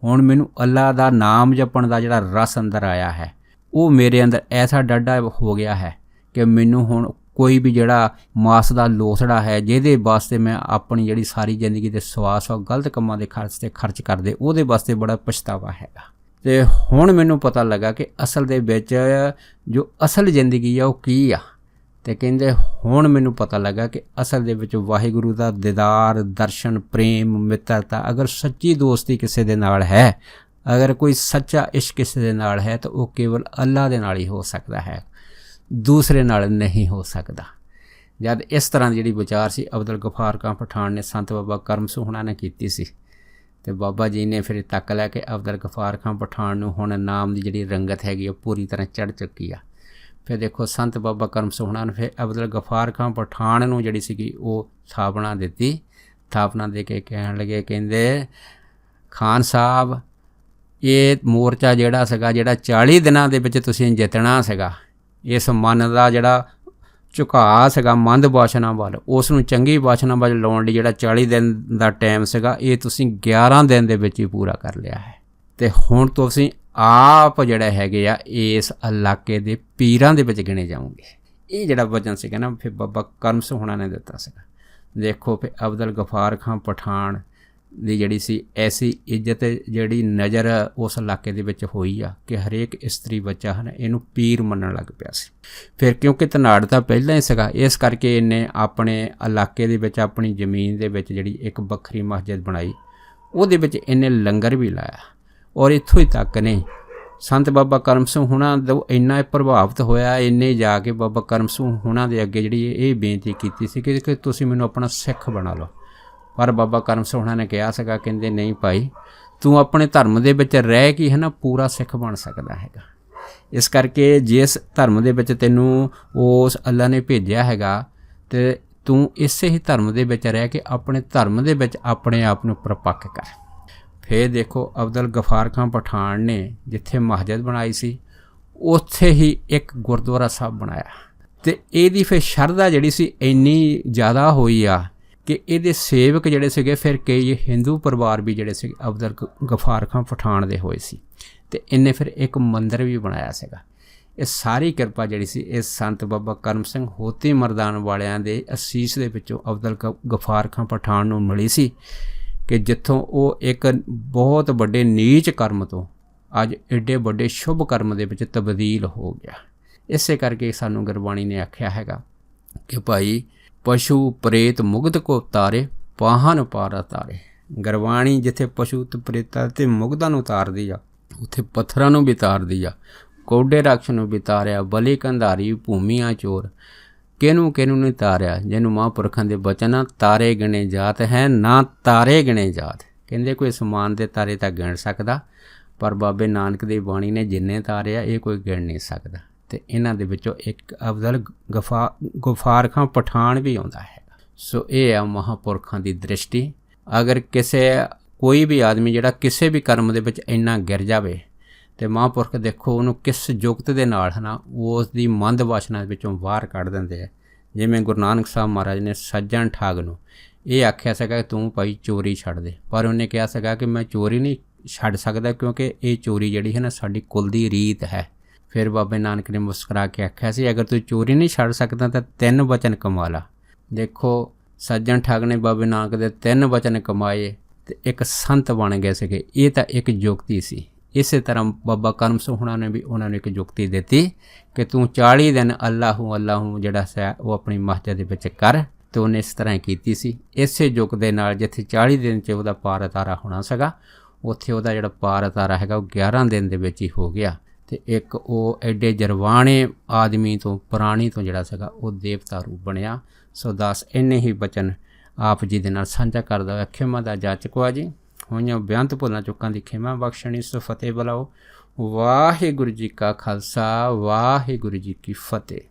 ਹੁਣ ਮੈਨੂੰ ਅੱਲਾ ਦਾ ਨਾਮ ਜਪਣ ਦਾ ਜਿਹੜਾ ਰਸ ਅੰਦਰ ਆਇਆ ਹੈ, ਉਹ ਮੇਰੇ ਅੰਦਰ ਐਸਾ ਡਾਢਾ ਹੋ ਗਿਆ ਹੈ ਕਿ ਮੈਨੂੰ ਹੁਣ ਕੋਈ ਵੀ ਜਿਹੜਾ ਮਾਸ ਦਾ ਲੋਸੜਾ ਹੈ ਜਿਹਦੇ ਵਾਸਤੇ ਮੈਂ ਆਪਣੀ ਜਿਹੜੀ ਸਾਰੀ ਜ਼ਿੰਦਗੀ ਦੇ ਸਵਾਸ ਉਹ ਗਲਤ ਕੰਮਾਂ ਦੇ ਖਰਚ ਕਰਦੇ, ਉਹਦੇ ਵਾਸਤੇ ਬੜਾ ਪਛਤਾਵਾ ਹੈਗਾ। ਤੇ ਹੁਣ ਮੈਨੂੰ ਪਤਾ ਲੱਗਾ ਕਿ ਅਸਲ ਦੇ ਵਿੱਚ ਜੋ ਅਸਲ ਜ਼ਿੰਦਗੀ ਆ ਉਹ ਕੀ ਆ। ਤੇ ਕਹਿੰਦੇ ਹੁਣ ਮੈਨੂੰ ਪਤਾ ਲੱਗਾ ਕਿ ਅਸਲ ਦੇ ਵਿੱਚ ਵਾਹਿਗੁਰੂ ਦਾ ਦੀਦਾਰ, ਦਰਸ਼ਨ, ਪ੍ਰੇਮ, ਮਿੱਤਰਤਾ, ਅਗਰ ਸੱਚੀ ਦੋਸਤੀ ਕਿਸੇ ਦੇ ਨਾਲ ਹੈ, ਅਗਰ ਕੋਈ ਸੱਚਾ ਇਸ਼ਕ ਕਿਸੇ ਦੇ ਨਾਲ ਹੈ, ਤਾਂ ਉਹ ਕੇਵਲ ਅੱਲਾ ਦੇ ਨਾਲ ਹੀ ਹੋ ਸਕਦਾ ਹੈ, ਦੂਸਰੇ ਨਾਲ ਨਹੀਂ ਹੋ ਸਕਦਾ। ਜਦ ਇਸ ਤਰ੍ਹਾਂ ਦੀ ਜਿਹੜੀ ਵਿਚਾਰ ਸੀ ਅਬਦੁਲ ਗਫਾਰ ਖਾਂ ਪਠਾਨ ਨੇ ਸੰਤ ਬਾਬਾ ਕਰਮ ਸਿੰਘ ਹੁਣਾਂ ਨੇ ਕੀਤੀ ਸੀ, ਤੇ ਬਾਬਾ ਜੀ ਨੇ ਫਿਰ ਤੱਕ ਲੈ ਕੇ ਅਬਦੁਲ ਗਫਾਰ ਖਾਂ ਪਠਾਨ ਨੂੰ ਹੁਣ ਨਾਮ ਦੀ ਜਿਹੜੀ ਰੰਗਤ ਹੈਗੀ ਉਹ ਪੂਰੀ ਤਰ੍ਹਾਂ ਚੜ੍ਹ ਚੁੱਕੀ ਆ। ਫਿਰ ਦੇਖੋ ਸੰਤ ਬਾਬਾ ਕਰਮ ਸਿੰਘ ਹੁਣਾਂ ਨੇ ਫਿਰ ਅਬਦੁਲ ਗਫਾਰ ਖਾਂ ਪਠਾਨ ਨੂੰ ਜਿਹੜੀ ਸੀਗੀ ਉਹ ਥਾਪਨਾ ਦਿੱਤੀ। ਥਾਪਨਾ ਦੇ ਕੇ ਕਹਿਣ ਲੱਗੇ, ਕਹਿੰਦੇ ਖਾਨ ਸਾਹਿਬ ਇਹ ਮੋਰਚਾ ਜਿਹੜਾ ਸੀਗਾ, ਜਿਹੜਾ 40 ਦਿਨਾਂ ਦੇ ਵਿੱਚ ਤੁਸੀਂ ਜਿੱਤਣਾ ਸੀਗਾ, ਇਸ ਮਨ ਦਾ ਜਿਹੜਾ ਝੁਕਾਅ ਸੀਗਾ ਮੰਦ ਵਾਸ਼ਨਾ ਵੱਲ, ਉਸ ਨੂੰ ਚੰਗੀ ਵਾਸ਼ਨਾ ਵੱਲ ਲਾਉਣ ਲਈ ਜਿਹੜਾ 40 ਦਿਨ ਦਾ ਟਾਈਮ ਸੀਗਾ, ਇਹ ਤੁਸੀਂ 11 ਦਿਨ ਦੇ ਵਿੱਚ ਹੀ ਪੂਰਾ ਕਰ ਲਿਆ ਹੈ। ਤੇ ਹੁਣ ਤੁਸੀਂ ਆਪ ਜਿਹੜਾ ਹੈਗੇ ਆ ਇਸ ਇਲਾਕੇ ਦੇ ਪੀਰਾਂ ਦੇ ਵਿੱਚ ਗਿਣੇ ਜਾਓਗੇ। ਇਹ ਜਿਹੜਾ ਵਚਨ ਸੀਗਾ ਨਾ ਫਿਰ ਬਾਬਾ ਕਰਮ ਸਿੰਘ ਹੁਣਾਂ ਨੇ ਦਿੱਤਾ ਸੀਗਾ। ਦੇਖੋ ਫਿਰ ਅਬਦੁਲ ਗਫਾਰ ਖਾਂ ਪਠਾਨ ਦੀ ਜਿਹੜੀ ਸੀ ਐਸੀ ਇੱਜ਼ਤ ਜਿਹੜੀ ਨਜ਼ਰ ਉਸ ਇਲਾਕੇ ਦੇ ਵਿੱਚ ਹੋਈ ਆ ਕਿ ਹਰੇਕ ਇਸਤਰੀ ਬੱਚਾ ਹਨ ਇਹਨੂੰ ਪੀਰ ਮੰਨਣ ਲੱਗ ਪਿਆ ਸੀ। ਫਿਰ ਕਿਉਂਕਿ ਧਨਾੜ ਤਾਂ ਪਹਿਲਾਂ ਹੀ ਸੀਗਾ, ਇਸ ਕਰਕੇ ਇਹਨੇ ਆਪਣੇ ਇਲਾਕੇ ਦੇ ਵਿੱਚ ਆਪਣੀ ਜ਼ਮੀਨ ਦੇ ਵਿੱਚ ਜਿਹੜੀ ਇੱਕ ਵੱਖਰੀ ਮਸਜਿਦ ਬਣਾਈ, ਉਹਦੇ ਵਿੱਚ ਇਹਨੇ ਲੰਗਰ ਵੀ ਲਾਇਆ। ਔਰ ਇੱਥੋਂ ਹੀ ਤੱਕ ਨਹੀਂ ਸੰਤ ਬਾਬਾ ਕਰਮ ਸਿੰਘ ਹੁਣਾਂ ਤੋਂ ਇੰਨਾ ਪ੍ਰਭਾਵਿਤ ਹੋਇਆ, ਇੰਨੇ ਜਾ ਕੇ ਬਾਬਾ ਕਰਮ ਸਿੰਘ ਹੁਣਾਂ ਦੇ ਅੱਗੇ ਜਿਹੜੀ ਇਹ ਬੇਨਤੀ ਕੀਤੀ ਸੀ ਕਿ ਤੁਸੀਂ ਮੈਨੂੰ ਆਪਣਾ ਸਿੱਖ ਬਣਾ ਲਓ। ਪਰ ਬਾਬਾ ਕਰਮ ਸਿੰਘ ਹੁਣਾਂ ਨੇ ਕਿਹਾ ਸੀਗਾ, ਕਹਿੰਦੇ ਨਹੀਂ ਭਾਈ, ਤੂੰ ਆਪਣੇ ਧਰਮ ਦੇ ਵਿੱਚ ਰਹਿ ਕੇ ਹੈ ਨਾ ਪੂਰਾ ਸਿੱਖ ਬਣ ਸਕਦਾ ਹੈਗਾ। ਇਸ ਕਰਕੇ ਜਿਸ ਧਰਮ ਦੇ ਵਿੱਚ ਤੈਨੂੰ ਉਸ ਅੱਲਾ ਨੇ ਭੇਜਿਆ ਹੈਗਾ ਤੇ ਤੂੰ ਇਸੇ ਹੀ ਧਰਮ ਦੇ ਵਿੱਚ ਰਹਿ ਕੇ ਆਪਣੇ ਧਰਮ ਦੇ ਵਿੱਚ ਆਪਣੇ ਆਪ ਨੂੰ ਪ੍ਰਪੱਕ ਕਰ। ਫਿਰ ਦੇਖੋ ਅਬਦੁਲ ਗਫਾਰ ਖਾਨ ਪਠਾਨ ਨੇ ਜਿੱਥੇ ਮਸਜਿਦ ਬਣਾਈ ਸੀ ਉੱਥੇ ਹੀ ਇੱਕ ਗੁਰਦੁਆਰਾ ਸਾਹਿਬ ਬਣਾਇਆ ਤੇ ਇਹਦੀ ਫਿਰ ਸ਼ਰਧਾ ਜਿਹੜੀ ਸੀ ਇੰਨੀ ਜ਼ਿਆਦਾ ਹੋਈ ਆ ਕਿ ਇਹਦੇ ਸੇਵਕ ਜਿਹੜੇ ਸੀਗੇ ਫਿਰ ਕਈ ਹਿੰਦੂ ਪਰਿਵਾਰ ਵੀ ਜਿਹੜੇ ਸੀ ਅਬਦੁਲ ਗਫਾਰ ਖਾਨ ਪਠਾਨ ਦੇ ਹੋਏ ਸੀ ਤੇ ਇਹਨੇ ਫਿਰ ਇੱਕ ਮੰਦਿਰ ਵੀ ਬਣਾਇਆ ਸੀਗਾ। ਇਹ ਸਾਰੀ ਕਿਰਪਾ ਜਿਹੜੀ ਸੀ ਇਹ ਸੰਤ ਬਾਬਾ ਕਰਮ ਸਿੰਘ ਹੋਤੀ ਮਰਦਾਨ ਵਾਲਿਆਂ ਦੇ ਅਸੀਸ ਦੇ ਵਿੱਚੋਂ ਅਬਦੁਲ ਗਫਾਰ ਖਾਨ ਪਠਾਨ ਨੂੰ ਮਿਲੀ ਸੀ ਕਿ ਜਿੱਥੋਂ ਉਹ ਇੱਕ ਬਹੁਤ ਵੱਡੇ ਨੀਚ ਕਰਮ ਤੋਂ ਅੱਜ ਐਡੇ ਵੱਡੇ ਸ਼ੁਭ ਕਰਮ ਦੇ ਵਿੱਚ ਤਬਦੀਲ ਹੋ ਗਿਆ। ਇਸੇ ਕਰਕੇ ਸਾਨੂੰ ਗੁਰਬਾਣੀ ਨੇ ਆਖਿਆ ਹੈਗਾ ਕਿ ਭਾਈ ਪਸ਼ੂ ਪ੍ਰੇਤ ਮੁਗਧ ਕੋ ਤਾਰੇ ਪਾਹਨ ਪਾਰ ਤਾਰੇ। ਗੁਰਬਾਣੀ ਜਿੱਥੇ ਪਸ਼ੂ ਤੇ ਪ੍ਰੇਤਾਂ ਤੇ ਮੁਗਧਾਂ ਨੂੰ ਤਾਰਦੀ ਆ ਉੱਥੇ ਪੱਥਰਾਂ ਨੂੰ ਵੀ ਤਾਰਦੀ ਆ, ਕੋਡੇ ਰਾਖਸ਼ ਨੂੰ ਵੀ ਤਾਰਿਆ, ਬਲੀ ਕੰਧਾਰੀ ਭੂਮੀਆਂ ਚੋਰ ਕਿਹਨੂੰ ਨਹੀਂ ਤਾਰਿਆ। ਜਿਹਨੂੰ ਮਹਾਂਪੁਰਖਾਂ ਦੇ ਬਚਨ ਤਾਰੇ ਗਿਣੇ ਜਾਤ ਹੈ ਨਾ ਤਾਰੇ ਗਿਣੇ ਜਾਤ। ਕਹਿੰਦੇ ਕੋਈ ਅਸਮਾਨ ਦੇ ਤਾਰੇ ਤਾਂ ਗਿਣ ਸਕਦਾ ਪਰ ਬਾਬੇ ਨਾਨਕ ਦੀ ਬਾਣੀ ਨੇ ਜਿੰਨੇ ਤਾਰੇ ਆ ਇਹ ਕੋਈ ਗਿਣ ਨਹੀਂ ਸਕਦਾ। ਤੇ ਇਹਨਾਂ ਦੇ ਵਿੱਚੋਂ ਇੱਕ ਅਬਦੁਲ ਗਫਾਰ ਖਾਨ ਪਠਾਨ ਵੀ ਆਉਂਦਾ ਹੈ। ਸੋ ਇਹ ਆ ਮਹਾਂਪੁਰਖਾਂ ਦੀ ਦ੍ਰਿਸ਼ਟੀ। ਅਗਰ ਕੋਈ ਵੀ ਆਦਮੀ ਜਿਹੜਾ ਕਿਸੇ ਵੀ ਕਰਮ ਦੇ ਵਿੱਚ ਇੰਨਾ ਗਿਰ ਜਾਵੇ ਤੇ ਮਹਾਂਪੁਰਖ ਦੇਖੋ ਉਹਨੂੰ ਕਿਸ ਯੁਕਤ ਦੇ ਨਾਲ ਹੈ ਨਾ ਉਸ ਦੀ ਮੰਦ ਵਾਸ਼ਨਾ ਵਿੱਚੋਂ ਬਾਹਰ ਕੱਢ ਦਿੰਦੇ ਆ। ਜਿਵੇਂ ਗੁਰੂ ਨਾਨਕ ਸਾਹਿਬ ਮਹਾਰਾਜ ਨੇ ਸੱਜਣ ਠਾਗ ਨੂੰ ਇਹ ਆਖਿਆ ਸੀਗਾ ਕਿ ਤੂੰ ਭਾਈ ਚੋਰੀ ਛੱਡ ਦੇ, ਪਰ ਉਹਨੇ ਕਿਹਾ ਸੀਗਾ ਕਿ ਮੈਂ ਚੋਰੀ ਨਹੀਂ ਛੱਡ ਸਕਦਾ ਕਿਉਂਕਿ ਇਹ ਚੋਰੀ ਜਿਹੜੀ ਹੈ ਨਾ ਸਾਡੀ ਕੁਲ ਦੀ ਰੀਤ ਹੈ। ਫਿਰ ਬਾਬੇ ਨਾਨਕ ਨੇ ਮੁਸਕਰਾ ਕੇ ਆਖਿਆ ਸੀ ਅਗਰ ਤੂੰ ਚੋਰੀ ਨਹੀਂ ਛੱਡ ਸਕਦਾ ਤਾਂ 3 ਵਚਨ ਕਮਾ ਲਾ। ਦੇਖੋ ਸੱਜਣ ਠਾਗ ਨੇ ਬਾਬੇ ਨਾਨਕ ਦੇ 3 ਵਚਨ ਕਮਾਏ ਤੇ ਇੱਕ ਸੰਤ ਬਣ ਗਏ ਸੀਗੇ। ਇਹ ਤਾਂ ਇੱਕ ਯੁਕਤੀ ਸੀ। ਇਸੇ ਤਰ੍ਹਾਂ ਬਾਬਾ ਕਰਮ ਸਿੰਘ ਹੁਣਾਂ ਨੇ ਵੀ ਉਹਨਾਂ ਨੂੰ ਇੱਕ ਯੁਕਤੀ ਦਿੱਤੀ ਕਿ ਤੂੰ 40 ਦਿਨ ਅੱਲਾਹੂ ਜਿਹੜਾ ਸੀ ਉਹ ਆਪਣੀ ਮਸਜਿਦ ਦੇ ਵਿੱਚ ਕਰ ਤੇ ਉਹਨੇ ਇਸ ਤਰ੍ਹਾਂ ਕੀਤੀ ਸੀ। ਇਸੇ ਯੁਗ ਦੇ ਨਾਲ ਜਿੱਥੇ 40 ਦਿਨ 'ਚ ਉਹਦਾ ਪਾਰ ਤਾਰਾ ਹੋਣਾ ਸੀਗਾ ਉੱਥੇ ਉਹਦਾ ਜਿਹੜਾ ਪਾਰ ਤਾਰਾ ਹੈਗਾ ਉਹ 11 ਦਿਨ ਦੇ ਵਿੱਚ ਹੀ ਹੋ ਗਿਆ ਤੇ ਇੱਕ ਉਹ ਐਡੇ ਜਰਵਾਣੇ ਆਦਮੀ ਤੋਂ ਪ੍ਰਾਣੀ ਤੋਂ ਜਿਹੜਾ ਸੀਗਾ ਉਹ ਦੇਵਤਾ ਰੂਪ ਬਣਿਆ। ਸੋ ਦਾਸ ਇੰਨੇ ਹੀ ਬਚਨ ਆਪ ਜੀ ਦੇ ਨਾਲ ਸਾਂਝਾ ਕਰਦਾ ਹੋਇਆ ਖਿਮਾ ਦਾ ਜਾਚਕਵਾ ਜੀ ਹੋਈਆਂ ਬੇਅੰਤ ਭੁੱਲਾਂ ਚੁੱਕਾਂ ਦੀ ਖਿਮਾ ਬਖਸ਼ਣੀ ਸੋ ਫਤਿਹ ਬੁਲਾਓ। ਵਾਹਿਗੁਰੂ ਜੀ ਕਾ ਖਾਲਸਾ ਵਾਹਿਗੁਰੂ ਜੀ ਕੀ ਫਤਿਹ।